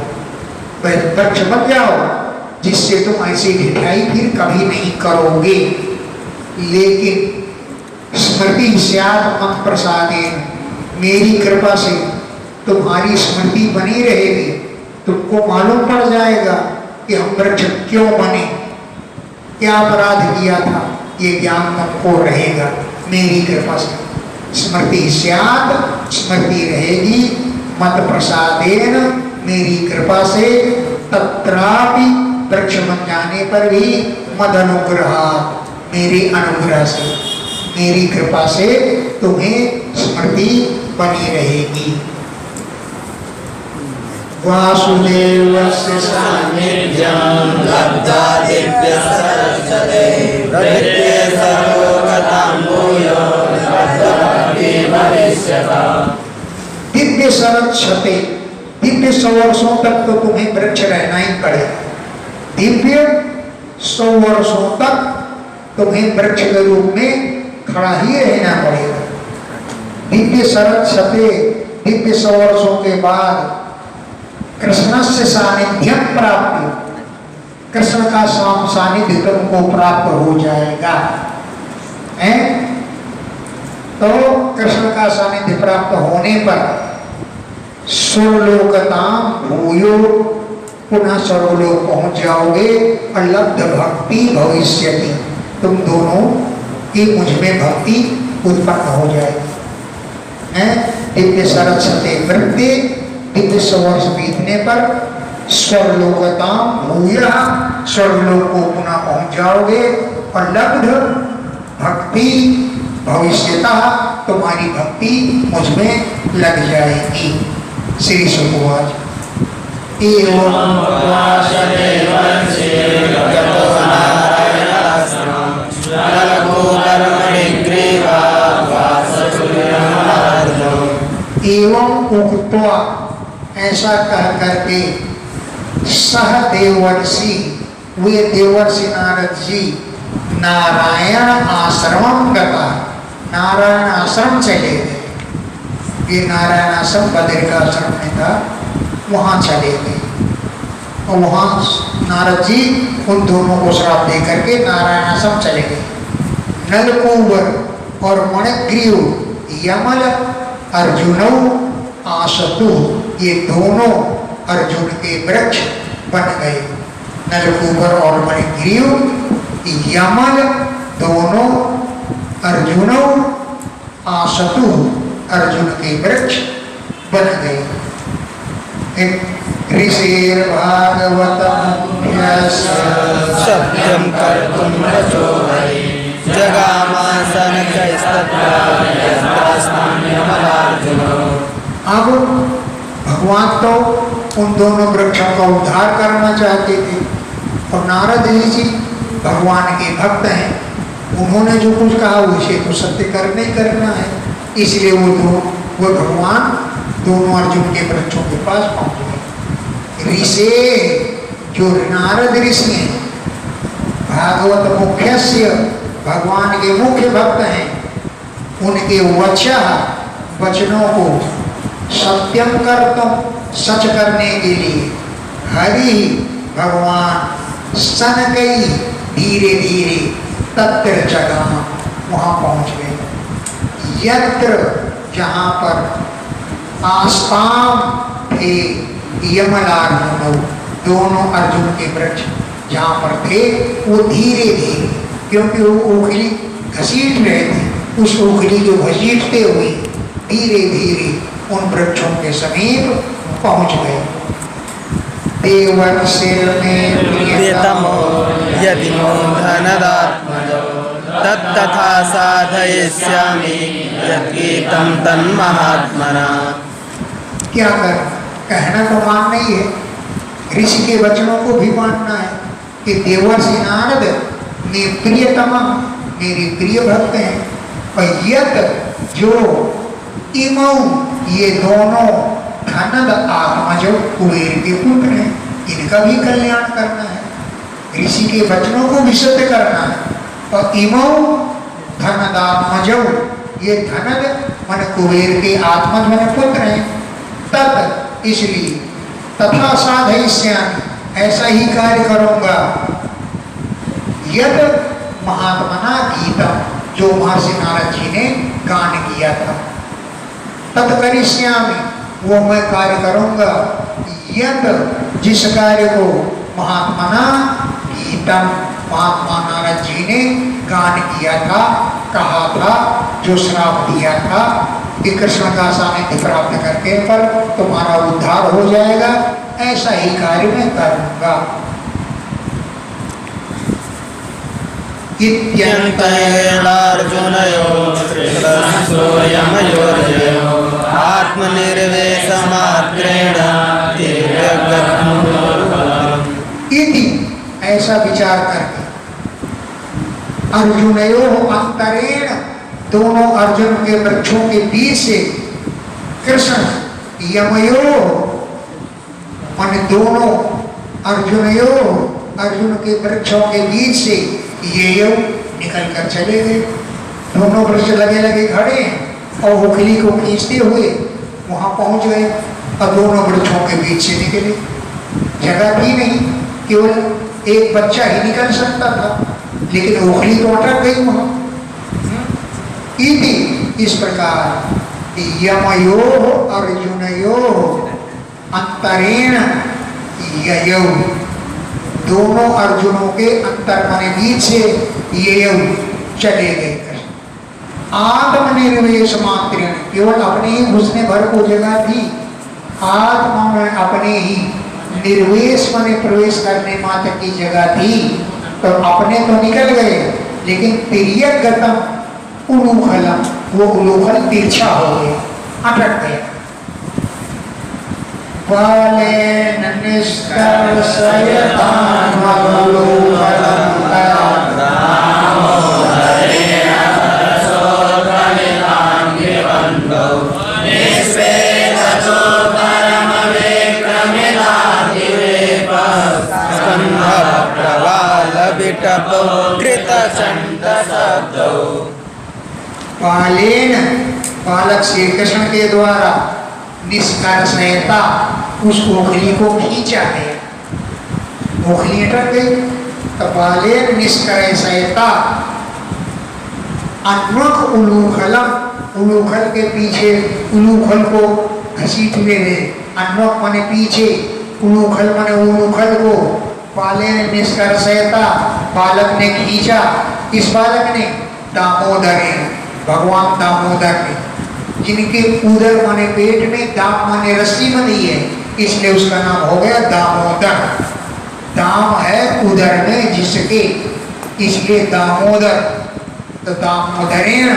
वृक्ष बन जाओ जिससे तुम ऐसी ढिठाई फिर कभी नहीं करोगे। लेकिन स्मृति स्यात् मत् प्रसादेन, मेरी कृपा से तुम्हारी स्मृति बनी रहेगी, तुमको मालूम पड़ जाएगा कि हम वृक्ष क्यों बने, क्या अपराध किया था, ये ज्ञान तुमको रहेगा मेरी कृपा से। स्मृति स्यात्, स्मृति रहेगी, मत प्रसादेन, मेरी कृपा से, तत्रापि, वृक्ष बन जाने पर भी, मद अनुग्रहात्, मेरे अनुग्रह से, मेरी कृपा से तुम्हें स्मृति बनी रहेगी। वासुदेवस्य सान्निध्यं लब्धा दिव्य सरस्वते प्रवृत्ते सर्वोगतां भूयो निबद्धमपि भविष्यता। दिव्य सरस्वते, दिव्य 100 वर्षों तक तो तुम्हें वृक्ष रहना ही पड़ेगा। दिव्य 100 वर्षों तक तुम्हें वृक्ष के रूप में खड़ा ही रहना पड़ेगा। दिव्य सरस्वते, दिव्य 100 वर्षों के बाद कृष्ण से सानिध्यम प्राप्ति, कृष्ण का सानिध्य तुमको प्राप्त हो जाएगा। तो कृष्ण का सानिध्य प्राप्त होने पर स्वर्लोकताम भूयो, पुनः स्वर्गलोक पहुंच जाओगे। और लब्ध भक्ति भविष्यति, तुम दोनों की मुझ में भक्ति उत्पन्न हो जाएगी। दिव्य सरस्वती वृत्ति, दिव्य 100 वर्ष बीतने पर स्वर्लोकताम भूय, स्वर्गलोक को पुनः पहुंच जाओगे। और लब्ध भक्ति भविष्यतः तुम्हारी भक्ति मुझमें लग जाएगी। श्री सुखवाच एवं एवं उक्त्वा ऐसा कह करके सह देवर्षि वे देवर्षि नारद जी नारायण आश्रम गता, नारायण आश्रम चले गए। ये नारायण आश्रम बद्रिकाश्रम में था, वहां चले गए और वहां नारद जी उन दोनों को श्राप दे करके नारायण आश्रम चले गए। नलकूबर और मणिग्रीव यमल अर्जुनौ आशतु ये दोनों अर्जुन के वृक्ष बन गए। नलकूबर और मणिग्रीव यमल दोनों अर्जुनौ आशतु अर्जुन के वृक्ष बन गए। ऋषिर भागवतम् सत्यम कर्तुम प्रचोदयति जगामासन अब भगवान तो उन दोनों वृक्षों का उद्धार करना चाहते थे और नारद जी भगवान के भक्त हैं, उन्होंने जो कुछ कहा उसे तो सत्य करना ही करना है। इसलिए वो भगवान दोनों अर्जुन के वृक्षों के पास पहुंच गए। ऋषि जो नारद ऋषि हैं, भागवत मुख्यस्य भगवान के मुख्य भक्त हैं, उनके वचनों को सत्यम कर्तुम सच करने के लिए हरि भगवान सनकई धीरे धीरे तत्र जगह वहां पहुंच गए। यत्र जहां पर आस्ताम थे यमलार्जुन दोनों अर्जुन के वृक्ष जहां पर थे वो धीरे धीरे, क्योंकि वो ओखली घसीट रहे थे, उस ओखली को घसीटते हुए धीरे धीरे उन वृक्षों के समीप पहुंच गए। देवर्षिर में प्रियतमो यदि मोहनदात्मजो तत्तथा साधयिष्यामि यद्गीतं तन्महात्मना। क्या कर कहना तो मानना ही है, ऋषि के वचनों को भी मानना है कि देवर्षि नारद में प्रियतम मेरे प्रिय भक्त हैं। और यत जो इमौ ये दोनों धनद आत्मज कुबेर के पुत्र हैं, इनका भी कल्याण करना है, ऋषि के वचनों को भी सिद्ध करना है। और इमौ धनद आत्मज ये धनद मन कुबेर के आत्मज मन पुत्र हैं। तत् इसलिए तथा साधयिष्यामि ऐसा ही कार्य करूंगा। यद महात्मना गीतम जो महर्षि नारद जी ने गान किया था, तत्करिष्यामि वो मैं कार्य करूंगा। यद जिस कार्य को महात्मना गीतम महात्मा नारद जी ने गान किया था, कहा था, जो श्राप दिया था कि कृष्ण का सानिध्य प्राप्त करके पर तुम्हारा उद्धार हो जाएगा, ऐसा ही कार्य मैं करूंगा। इति ऐसा विचार करके अर्जुनयो अंतरेण दोनों अर्जुन के वृक्षों के बीच से कृष्ण यमयो मान दोनों अर्जुनयो अर्जुन के वृक्षों के बीच से ये निकल कर चले गए। दोनों वृक्ष लगे लगे खड़े हैं और ओखली को खींचते हुए वहां पहुंच गए और दोनों वृक्षों के बीच से निकले। जगह भी नहीं, केवल एक बच्चा ही निकल सकता था, लेकिन ओखली तो अटक गई वहां। इस प्रकार यमयो अर्जुनयो अंतरेण ययौ दोनों अर्जुनों के अंतर माने बीच से ये चले गए। आत्मनिर्वेश मात्र केवल अपने ही घुसने भर को जगह थी, आत्मा में अपने ही निर्वेश माने प्रवेश करने मात्र की जगह थी, तो अपने तो निकल गए, लेकिन प्रिय गतम उलूखलम, वो उलूखल तिरछा हो गया, अटक गया। बालेन निष्कर्षयतामवलोकनं बालेन, बालक श्री कृष्ण के द्वारा निष्कर्षयता, उस ओखली को खींचा गया, ओखली अटक गई। तो बालेन निष्कर्षयता अन्वक उलूखलम, उलूखल के पीछे उलूखल को घसीटने ले, अन्वक माने पीछे, उलूखल माने उलूखल को बालेन निष्कर्षयता, बालक ने खींचा। इस बालक ने दामोदर, भगवान दामोदर ने, जिनके उदर माने पेट में, दाम माने रस्सी बंधी है, इसलिए उसका नाम हो गया दामोदर। दाम है उदर में जिसके, इसलिए दामोदर। तो दामोदरेण,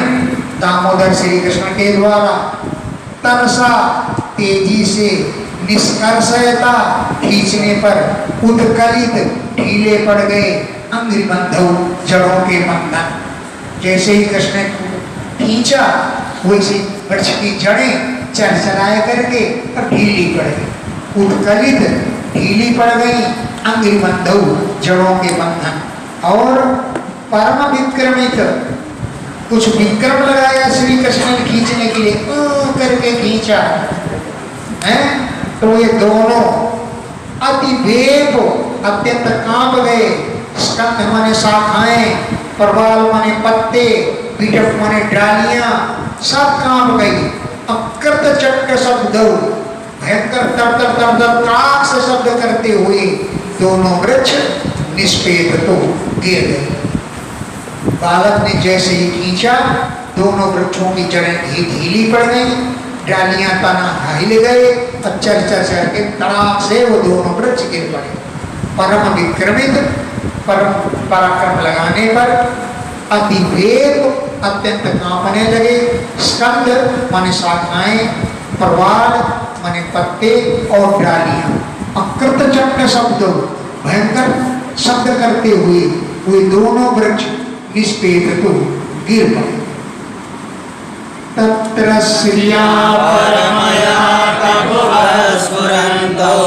दामोदर श्री कृष्ण के द्वारा तनसा, तेजी से, निष्कर्षयता, खींचने पर, उत्कलित, ढीले पड़ गए, अंग्रिबंधौ, जड़ों के बंधन। जैसे ही कृष्ण खींचा वैसे वृक्ष की जड़ें चरचराए करके और ढीली पड़ गई, उत्कलित, ढीली पड़ गई, अंग्रिबंधौ, जड़ों के बंधन। और परम विक्रमित, कुछ विक्रम लगाया श्री कृष्ण ने खींचने के लिए, करके खींचा है। तो ये दोनों अति वेग, अत्यंत कांप गए। स्कंध माने शाखाएं, प्रवाल माने पत्ते, पीठक माने डालियां, सब कांप गई। अकृत चक्र शब्द, भयंकर तड़तड़ तड़तड़ काक से शब्द करते हुए दोनों वृक्ष निष्पेद तो गिर गए। बालक ने जैसे ही खींचा, दोनों वृक्षों की जड़ें ढीली पड़ गई, डालियां तना हिल गए, और चर के तड़ाक से वो दोनों वृक्ष गिर पड़े। परम विक्रमित, परम पराक्रम लगाने पर अतिवेग, अत्यंत कांपने लगे। स्कंद माने शाखाएं, प्रवाल माने पत्ते और डालियां, अकृत चक्र शब्द, भयंकर शब्द करते हुए वे दोनों वृक्ष निष्पेद तो गिर पड़े। तत्र श्रिया परमया तपोस्फुरन्तौ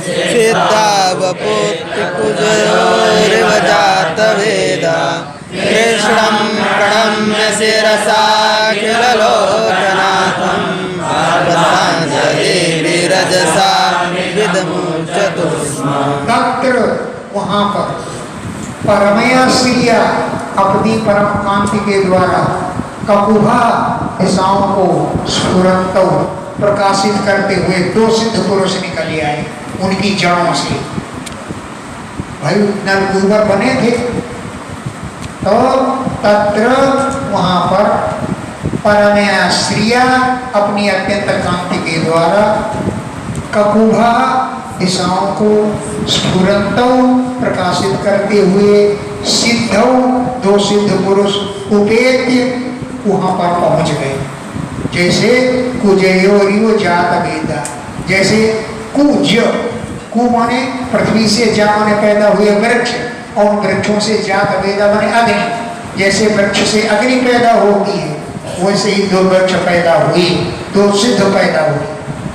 सिद्धावपुत्रिकुजयोरिव जातवेदा कृष्णं प्रणम्य शिरसा किललोकनाथं पार्वताञ्जलिरजसा विदमुच्यते स्म। तत्र, वहाँ पर, परमया श्रिया, अपनी परम कांति के द्वारा, ककुभा, दिशाओं को स्फुरंत, प्रकाशित करते हुए दो सिद्ध पुरुष निकल आए उनकी जड़ों से। भाई नरकुबर बने थे। तो तत्र, वहाँ पर, परमया श्रिया, अपनी अत्यंत कांति के द्वारा, ककुभा, दिशाओं को स्फुरंत, प्रकाशित करते हुए, सिद्धौ, दो सिद्ध पुरुष उपेत्य, वहां पर पहुंच गए। जैसे कुजयोरिव जात वेदा, जैसे कुज, कु माने पृथ्वी से, जा माने पैदा हुए वृक्ष, और वृक्षों से जात वेदा माने अग्नि। जैसे वृक्ष से अग्नि पैदा होती है, वैसे ही दो वृक्ष पैदा हुए, दो सिद्ध पैदा हुए,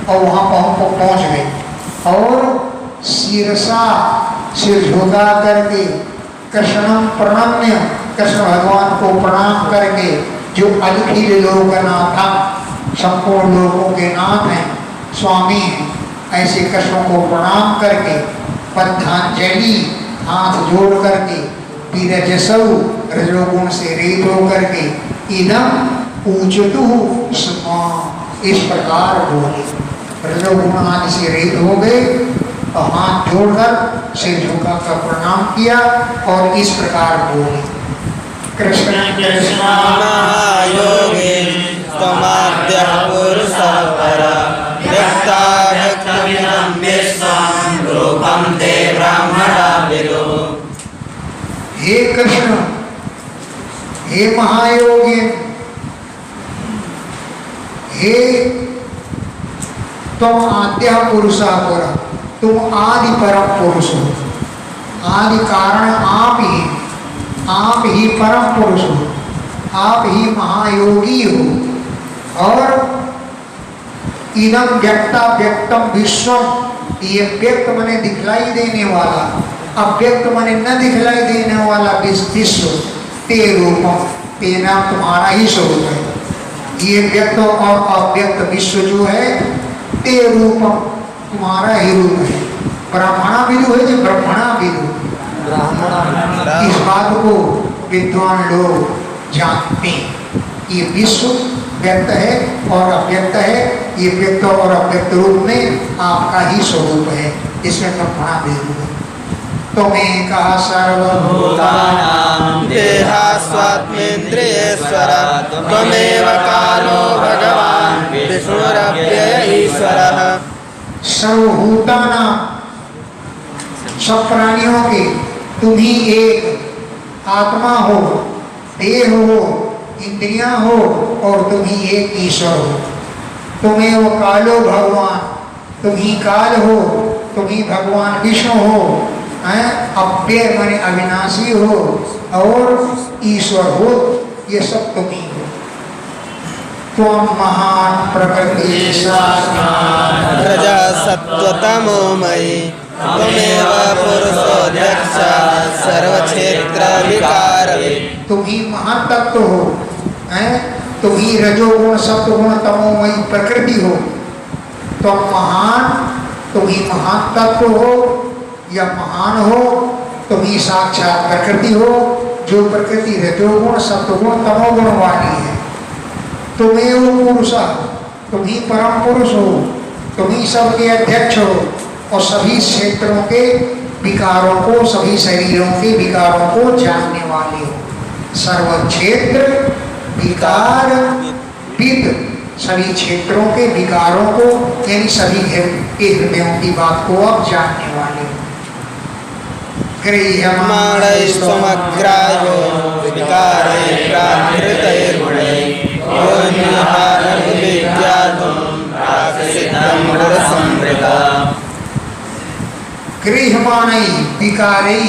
और वहां पहुंच गए। और शीर्षा, सिर झुका करके, कृष्णम प्रणम्य, कृष्ण भगवान को प्रणाम करके, जो अखिल लोकनाथ, संपूर्ण लोकों के नाथ हैं, स्वामी हैं, ऐसे कृष्ण को प्रणाम करके, बद्धांजलि, हाथ जोड़ करके, विरजसौ, रजोगुण से रहित होकर के, इदम पूजतु स्म, इस प्रकार बोले। रजोगुण आदि से रहित हो गए, और हाथ जोड़कर सिर झुका कर प्रणाम किया, और इस प्रकार बोले। कृष्ण कृष्ण योगे त्वमाद्यः पुरुषः परः व्यक्ताव्यक्तमिदं विश्वं रूपं ते ब्रह्मणा विदुः। हे कृष्ण, हे महायोगी, हे तुम आद्य पुरुषा पुरा, तुम आदि परम पुरुष हो, आदि कारण आप ही परम पुरुष हो, आप ही महायोगी हो। और इदम व्यक्ता व्यक्तम विश्वम, ये व्यक्त मने दिखलाई देने वाला, अव्यक्त मने न दिखलाई देने वाला विश्व, ते रूपम, ते नाम तुम्हारा ही स्वरूप है। ये व्यक्त और अव्यक्त विश्व जो है ते रूपम, तुम्हारा ही रूप है। ब्राह्मणा विदु है जो ब्रह्मणा विदु, इस बात को विद्वान लोग जानते हैं। ये विश्व व्यक्त है और अव्यक्त है, ये व्यक्त और अव्यक्त रूप में आपका ही स्वरूप है, इसमें ब्रह्मणा विदु है। तुम्हें कहा सर्वभूतानां देहास्वात्मेन्द्रियेश्वर, त्वमेव कालो भगवान् विष्णुरव्यय ईश्वरः। सर्वभूतानां, सब प्राणियों के तुम ही एक आत्मा हो, देह हो, इंद्रियां हो और तुम ही एक ईश्वर हो। तुम्हें वो कालो भगवान, तुम ही काल हो, तुम ही भगवान विष्णु हो, अव्यय माने अविनाशी हो और ईश्वर हो, ये सब तुम ही हो। त्वं महान प्रकृति प्रजा सत्त्वतमोमयि, त्वमेव पुरुषोऽध्यक्ष सर्वक्षेत्र विकारवित्। तुम ही महान तत्व हो, तुम ही रजोगुण सत्वगुण तमोमयी प्रकृति हो। तुम महान, तुम ही महान तत्व हो या महान हो, तुम ही साक्षात प्रकृति हो, जो प्रकृति रजोगुण सत्वगुण तमोगुण वाली है। तुम्हें वो पुरुष, तुम ही परम पुरुष हो, तुम ही सबके अध्यक्ष हो और सभी क्षेत्रों के विकारों को, सभी शरीरों के विकारों को जानने वाले हो। सर्व क्षेत्र विकार विद, सभी क्षेत्रों के विकारों को यानी सभी के हृदयों की बात को आप जानने वाले हो। माणैस्त्वमग्राह्यो विकारैः प्राकृतैर्गुणैः, योऽन्यहारं विज्ञातुं प्राक्सिद्धं गुणसंवृता। गृह्यमाणै विकारै,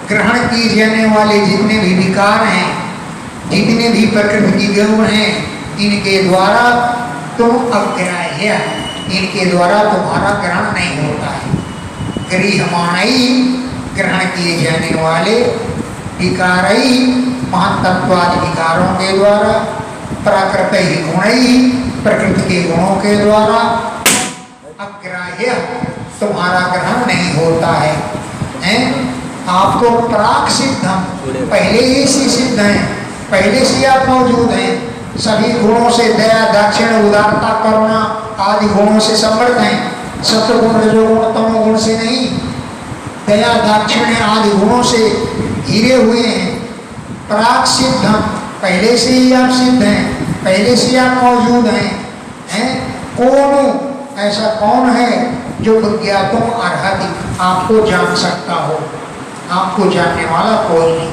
ग्रहण किए जाने वाले जितने भी विकार हैं, जितने भी प्रकृति के गुण हैं, इनके द्वारा तुम अग्राह्य, इनके द्वारा तुम्हारा ग्रहण नहीं होता है। गृह्यमाणै, ग्रहण किए जाने वाले, विकारै, महत्त्वादि विकारों के द्वारा, प्राकृत गुणै, प्रकृति के गुणों के द्वारा, अग्राह्य, तुम्हारा ग्रहण नहीं होता है। आपको प्राक सिद्धम, पहले ही से सिद्ध हैं, पहले से आप मौजूद हैं। सभी गुणों से दया दाक्षिण्य उदारता करुणा आदि गुणों से समृद्ध हैं। सत्वगुण रजोगुण तमोगुण से नहीं, दया दाक्षिण्य आदि गुणों से घिरे हुए हैं। प्राक सिद्धम, पहले से ही आप सिद्ध हैं, पहले से आप मौजूद हैं। कौन, ऐसा कौन है जो विज्ञातुम अर्हति, आपको जान सकता हो, आपको जानने वाला कोई नहीं।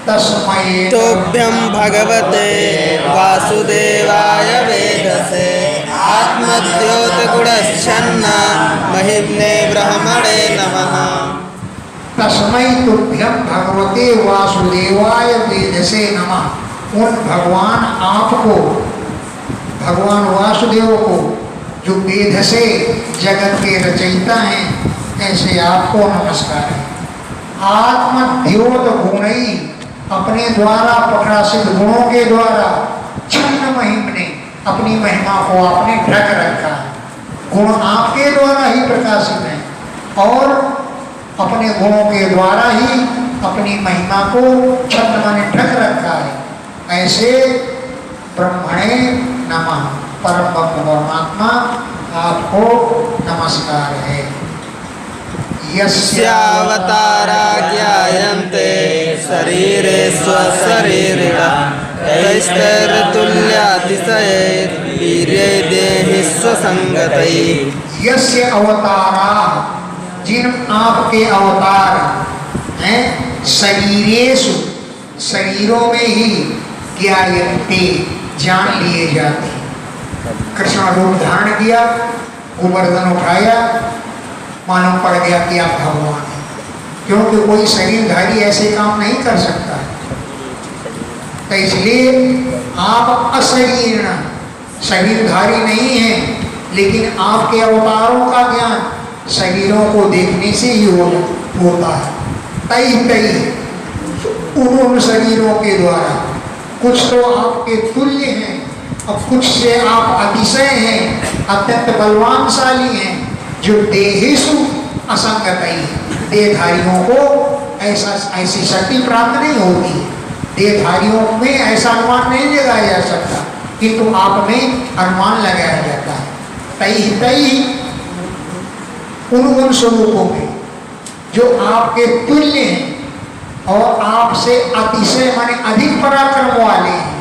तस्मै तोभ्यं भगवते वासुदेवाय वेदसे, आत्मद्योतगुणश्चन्न महिम्ने ब्रह्मणे नमः। तस्मै तुभ्यं भगवते वासुदेवाय वेदसे नमः। उन भगवान आपको, भगवान वासुदेव को, जो वेद से जगत के रचयिता हैं, ऐसे आपको नमस्कार है। आत्मद्योत गुणई, अपने द्वारा प्रकाशित गुणों के द्वारा, छन्न महिमने, अपनी महिमा को आपने ढक रखा है। गुण आपके द्वारा ही प्रकाशित हैं और अपने गुणों के द्वारा ही अपनी महिमा को छन्न माने ढक रखा है। ऐसे ब्रह्मणे नमः, परम ब्रह्म परमात्मा आपको नमस्कार है। यस्यावतारा ज्ञायन्ते शरीरे स्वशरीरिणः, तैस्तैर्तुल्यातिशयैर्वीर्यै देहि स्वसंगतैः। यस्य अवतारा, जिन आपके अवतार हैं, शरीरेषु, शरीरों में ही, ज्ञायन्ते जान लिए जाते हैं। कृष्ण रूप धारण किया, गोवर्धन उठाया, मालूम पड़ गया कि आप भगवान हैं, क्योंकि कोई शरीरधारी ऐसे काम नहीं कर सकता है। तो इसलिए आप अशरीर, शरीरधारी नहीं हैं, लेकिन आपके अवतारों का ज्ञान शरीरों को देखने से ही होता है। तई उन शरीरों के द्वारा कुछ तो आपके तुल्य हैं और कुछ से आप अतिशय हैं, अत्यंत बलवानशाली हैं, जो देहेषु असंगतई, देहधारियों को ऐसी शक्ति प्राप्त नहीं होती है। देहधारियों में ऐसा अनुमान नहीं लगाया जा सकता, किंतु आप में अनुमान लगाया जाता है। तई उन स्वरूपों में जो आपके तुल्य हैं और आपसे अतिशय माने अधिक पराक्रम वाले हैं,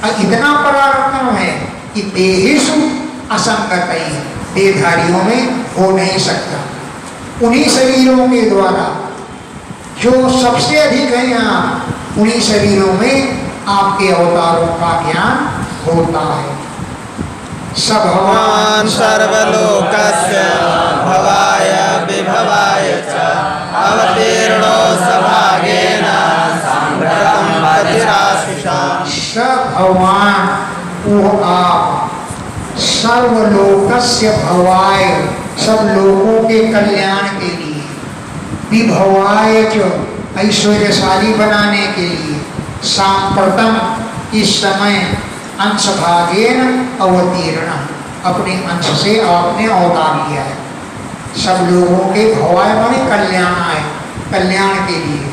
और इतना पराक्रम है कि देहेषु असंगतई, देहधारियों में हो नहीं सकता। उन्हीं शरीरों के द्वारा जो सबसे अधिक है यहाँ, उन्हीं शरीरों में आपके अवतारों का ज्ञान होता है। भगवान सर्वलोकस्य भवाय विभवाय च अवतीर्णो सभागेन साम्प्रतं पतिराशिषाम्। सब भगवान वो आप सर्वलोकस्य भवाय, सब लोगों के कल्याण के लिए, विभवाय जो ऐश्वर्यशाली बनाने के लिए, सांप्रतम इस समय अंश भागेन अवतीर्ण, अपने अंश से आपने अवतार लिया है। सब लोगों के भवाय माने कल्याण आए, कल्याण के लिए,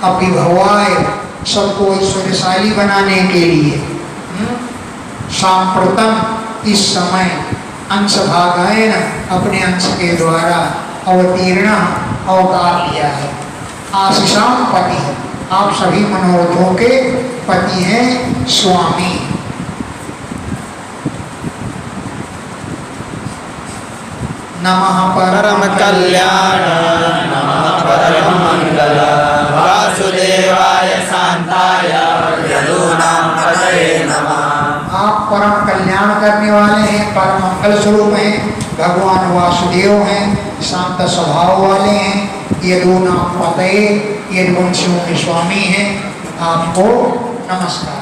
अभिभवाय सबको ऐश्वर्यशाली बनाने के लिए, सांप्रतम इस समय अंश भागेन अपने अंश के द्वारा अवतीर्ण अवतार लिया है। आशीषाम पति, आप सभी मनोरथों के पति हैं, स्वामी। नमः परम कल्याण नमः परम मंगल वासुदेवाय शांताय यदूनां पतये नमः। आप परम कल्याण करने वाले हैं, परम मंगल स्वरूप हैं, भगवान वासुदेव हैं, शांत स्वभाव वाले हैं, यदूनां पतये, यदुवंशियों के स्वामी हैं, आपको नमस्कार।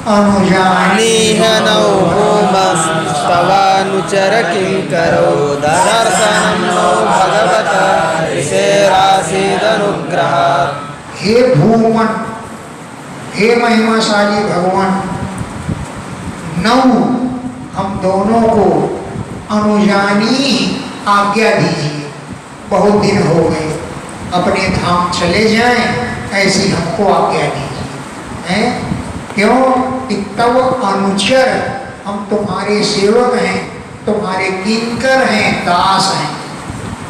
अनुजानीह नौ भूमस्तवानुचर किंकरो दर्शनं नो भगवत ऋषेरासीदनुग्रहात्। हे भूमन, हे महिमाशाली भगवान, नौ हम दोनों को अनुजानी आज्ञा दीजिए। बहुत दिन हो गए, अपने धाम चले जाएं, ऐसी हमको आज्ञा दीजिए। हैं क्यों? कि तब अनुचर, हम तुम्हारे सेवक हैं, तुम्हारे किंकर हैं, दास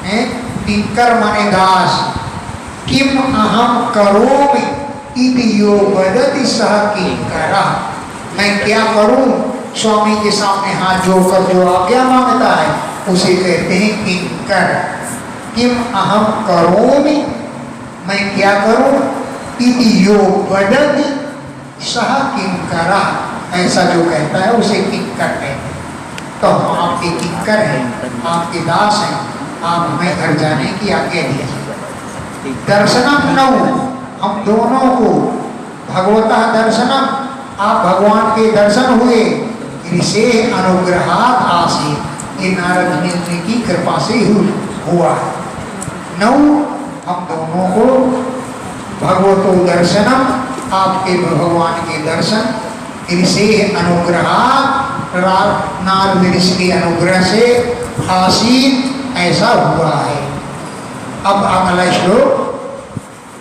हैं। किंकर माने दास। किम अहम करोमि इति यो वदति सह किंकरः, मैं क्या करूं? स्वामी के सामने हाथ जोड़कर जो आज्ञा मांगता है उसे कहते हैं किंकर। किम अहम करोमि, मैं क्या करूं? इति यो वदति सह किंकरः, ऐसा जो कहता है उसे किंकर कहते हैं। तो हम आपके किंकर हैं, आपके दास हैं, आप हमें घर जाने की आज्ञा दीजिए। दर्शनम नौ, हम दोनों को भगवतः दर्शनम, आप भगवान के दर्शन हुए, ऋषे अनुग्रहात आसी, ये नारद मुनि की कृपा से हुआ। नौ, हम दोनों को भगवतो दर्शनम, आपके भगवान के दर्शन, ऋषे अनुग्रहात, नारद ऋषि के अनुग्रह से, आसीन ऐसा हुआ है। अब अगला श्लोक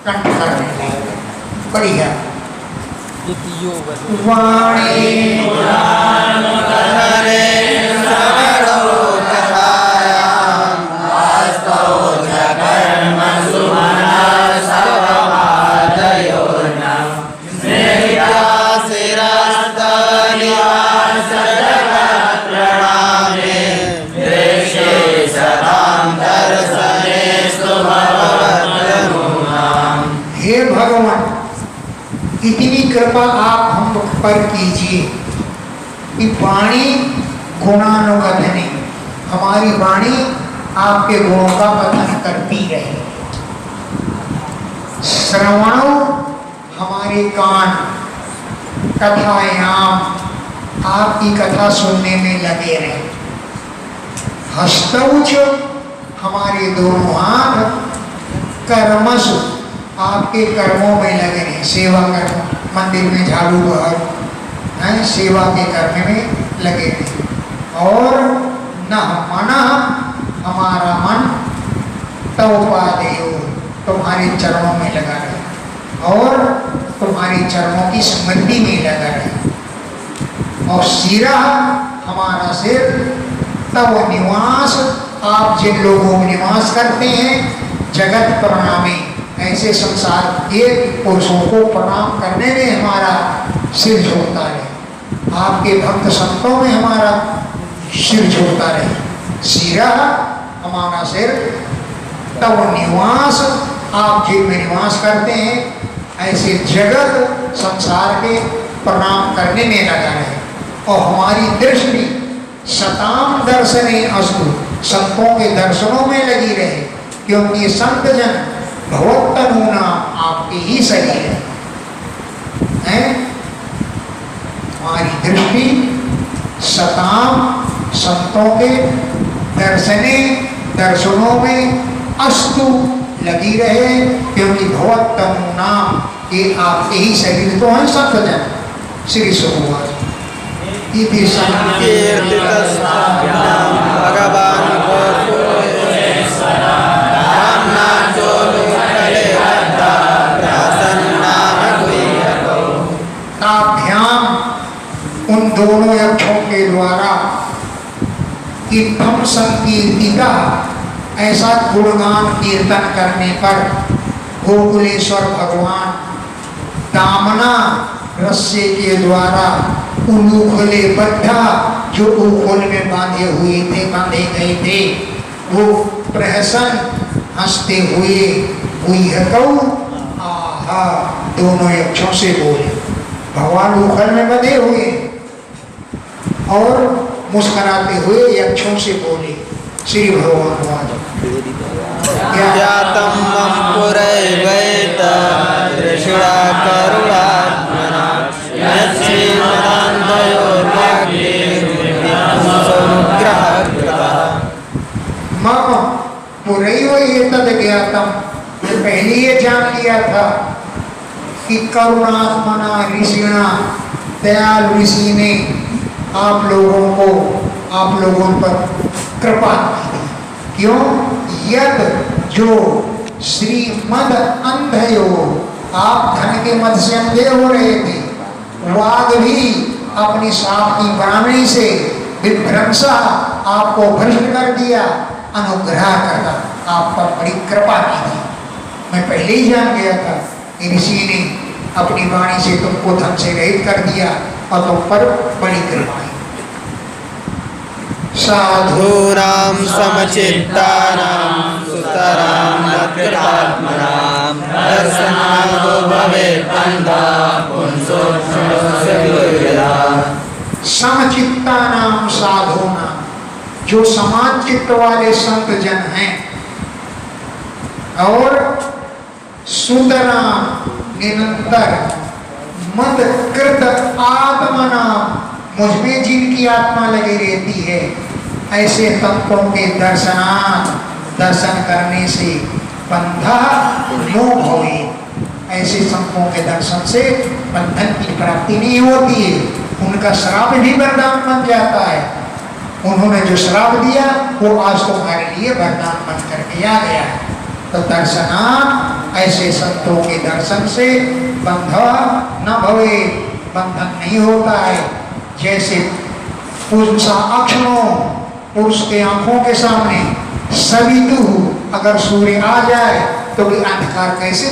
कंठ करने लगे, बढ़िया। वाणी हरे श्रवणो कथायाम् वास्तवो च कर्मसु मनसर्वमादयो न स्नेहासिरस्तनिवासजगत्प्रणामे देशे सदां दर्शनेस्तु भगवद्गुरूणाम्। हे भगवान, इतनी कृपा आप हम हम पर कीजिए कि वाणी गुणानुगतनी, हमारी वाणी आपके गुणों का कथन करती रहे। श्रवणो, हमारे कान कथायाम, आपकी कथा सुनने में लगे रहे। हस्तौच, हमारे दोनों हाथ कर्मसु, आपके कर्मों में लगे रहे। सेवा कर्म, मंदिर में झाड़ू बहार, सेवा के कर्म में लगे रहे। और न मना, हमारा मन तवपादेयो, तुम्हारे चरणों में लगा रहे और तुम्हारे चरणों की स्मृति में लगा रहे। और सिरा, हमारा सिर, तव निवास, आप जिन लोगों में निवास करते हैं, जगत प्रणामी, ऐसे संसार के पुरुषों को प्रणाम करने में हमारा सिर झुकता रहे, आपके भक्त संतों में हमारा सिर झुकता रहे। सिरा, हमारा सिर, तव निवास, आप जिनमें निवास करते हैं, ऐसे जगत संसार के प्रणाम करने में लगा रहे। और हमारी दृष्टि सताम दर्शने अस्तु, संतों के दर्शनों में लगी रहे, क्योंकि संत जन भगवत्तनूना, आपके ही शरीर है। हमारी दृष्टि सताम, संतों के दर्शने, दर्शनों में अस्तु, लगी रहे, क्योंकि भगवत्तनूना, ये आपके ही शरीर तो हैं संत जन। श्री सुखवास भगवान ताभ्याम, उन दोनों यक्षों के द्वारा इत्थम संकीर्तिता, ऐसा गुणगान कीर्तन करने पर गोकुलेश्वर भगवान दामना रस्से के द्वारा उलूखले बद्धा, जो उखोल में बांधे हुए थे, बांधे गए थे, वो प्रहसन हंसते हुए आहा, दोनों यक्षों से बोले। भगवान उखल में बंधे हुए और मुस्कुराते हुए यक्षों से बोले। श्री भगवान ज्ञातं मम पुरैवैत तृष्णा करुणात्मना, मम पुरैव एतद् ज्ञातम, मैं पहले ये जान लिया था कि करुणात्मना ऋषिणा, दयाल ऋषि ने आप लोगों पर कृपा की। क्यों? यद, जो श्रीमद अंधयो, आप धन के मद से अंधे हो रहे थे, वाग भी अपनी साप की ब्राह्मणी से विभ्रंसा, आपको भ्रष्ट कर दिया, अनुग्रह करता, आप पर बड़ी कृपा की थी। मैं पहले ही जान गया था कि ऋषि ने अपनी वाणी से तुमको धन से रहित कर दिया और तुम पर बड़ी कृपा है। साधूनां समचित्तानां सुतरां नत्कृतात्मनां, दर्शनादो भवेत् अन्धा पुंसो क्षणस्य दुर्विधा। समचित्तानां साधूनां, जो समान चित्त वाले संत जन हैं, और सुतरां, निरंतर मत कृत आत्मना, मुझमें जिनकी आत्मा लगी रहती है, ऐसे संतों के दर्शन करने से बंधा नो भवे, ऐसे संतों के दर्शन से बंधन की प्राप्ति नहीं होती है, उनका श्राप भी वरदान बन जाता है। उन्होंने जो श्राप दिया वो आज तुम्हारे लिए वरदान बन करके आ गया है। तो दर्शना, ऐसे संतों के दर्शन से बंधा न भवे, बंधन नहीं होता है। जैसे पुरुष के आंखों के सामने सवितु, अगर सूर्य आ जाए तो भी अंधकार कैसे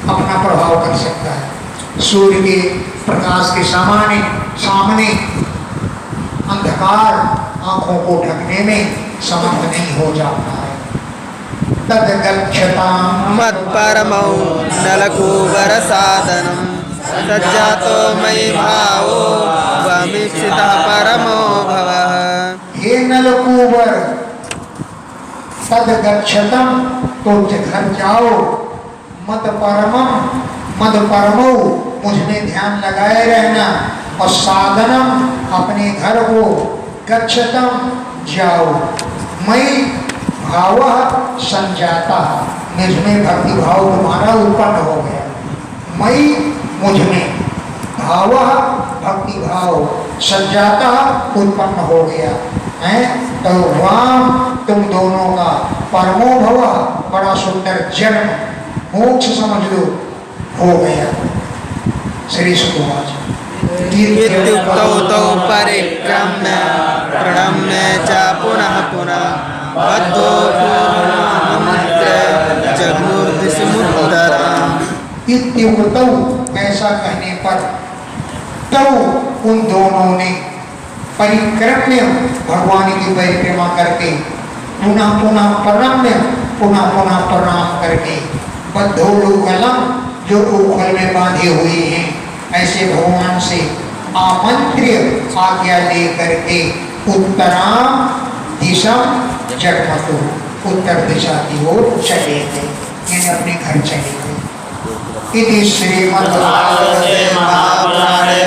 अपना प्रभाव कर सकता है। सूर्य के प्रकाश के सामने अंधकार आंखों को ढकने में समर्थ नहीं हो जाता है। तद गच्छताम मत्परमौ नलकूबर साधनम् सज्जातो मयि भावो वमीक्षितः परमो भवः। हे नलकूबर तद गच्छतम, तो घर जाओ, मद परमो मुझमें ध्यान लगाए रहना, और साधनम अपने घर को, गच्छतम जाओ, मई भाव संजाता, मुझमें भक्ति भाव तुम्हारा उत्पन्न हो गया, मई मुझमें भाव भक्ति भाव संजाता उत्पन्न हो गया है। तो वाम तुम दोनों का परमो भव, बड़ा सुंदर जन्म मोक्ष समझ लो हो गया। श्री सुकुमार इत्युक्तौ तौ परिक्रम्य प्रणम्य च पुनः पुनः बद्धो पूर्वमुद्रे जगमुर्दिशमुत्तरम्। इत्युक्तौ, ऐसा कहने पर, तौ उन दोनों ने परिक्रम्य भगवान की परिक्रमा करके, पुनः पुनः प्रणम्य पुनः पुनः प्रणाम करके, बद्धोलुकलम जो उखल में बांधे हुए हैं, ऐसे भगवान से आमंत्र्य आज्ञा ले करके उत्तराम दिशम जगमतु, उत्तर दिशा की ओर चले गए, यानी अपने घर चले गए। इति श्रीमद् महापुराणे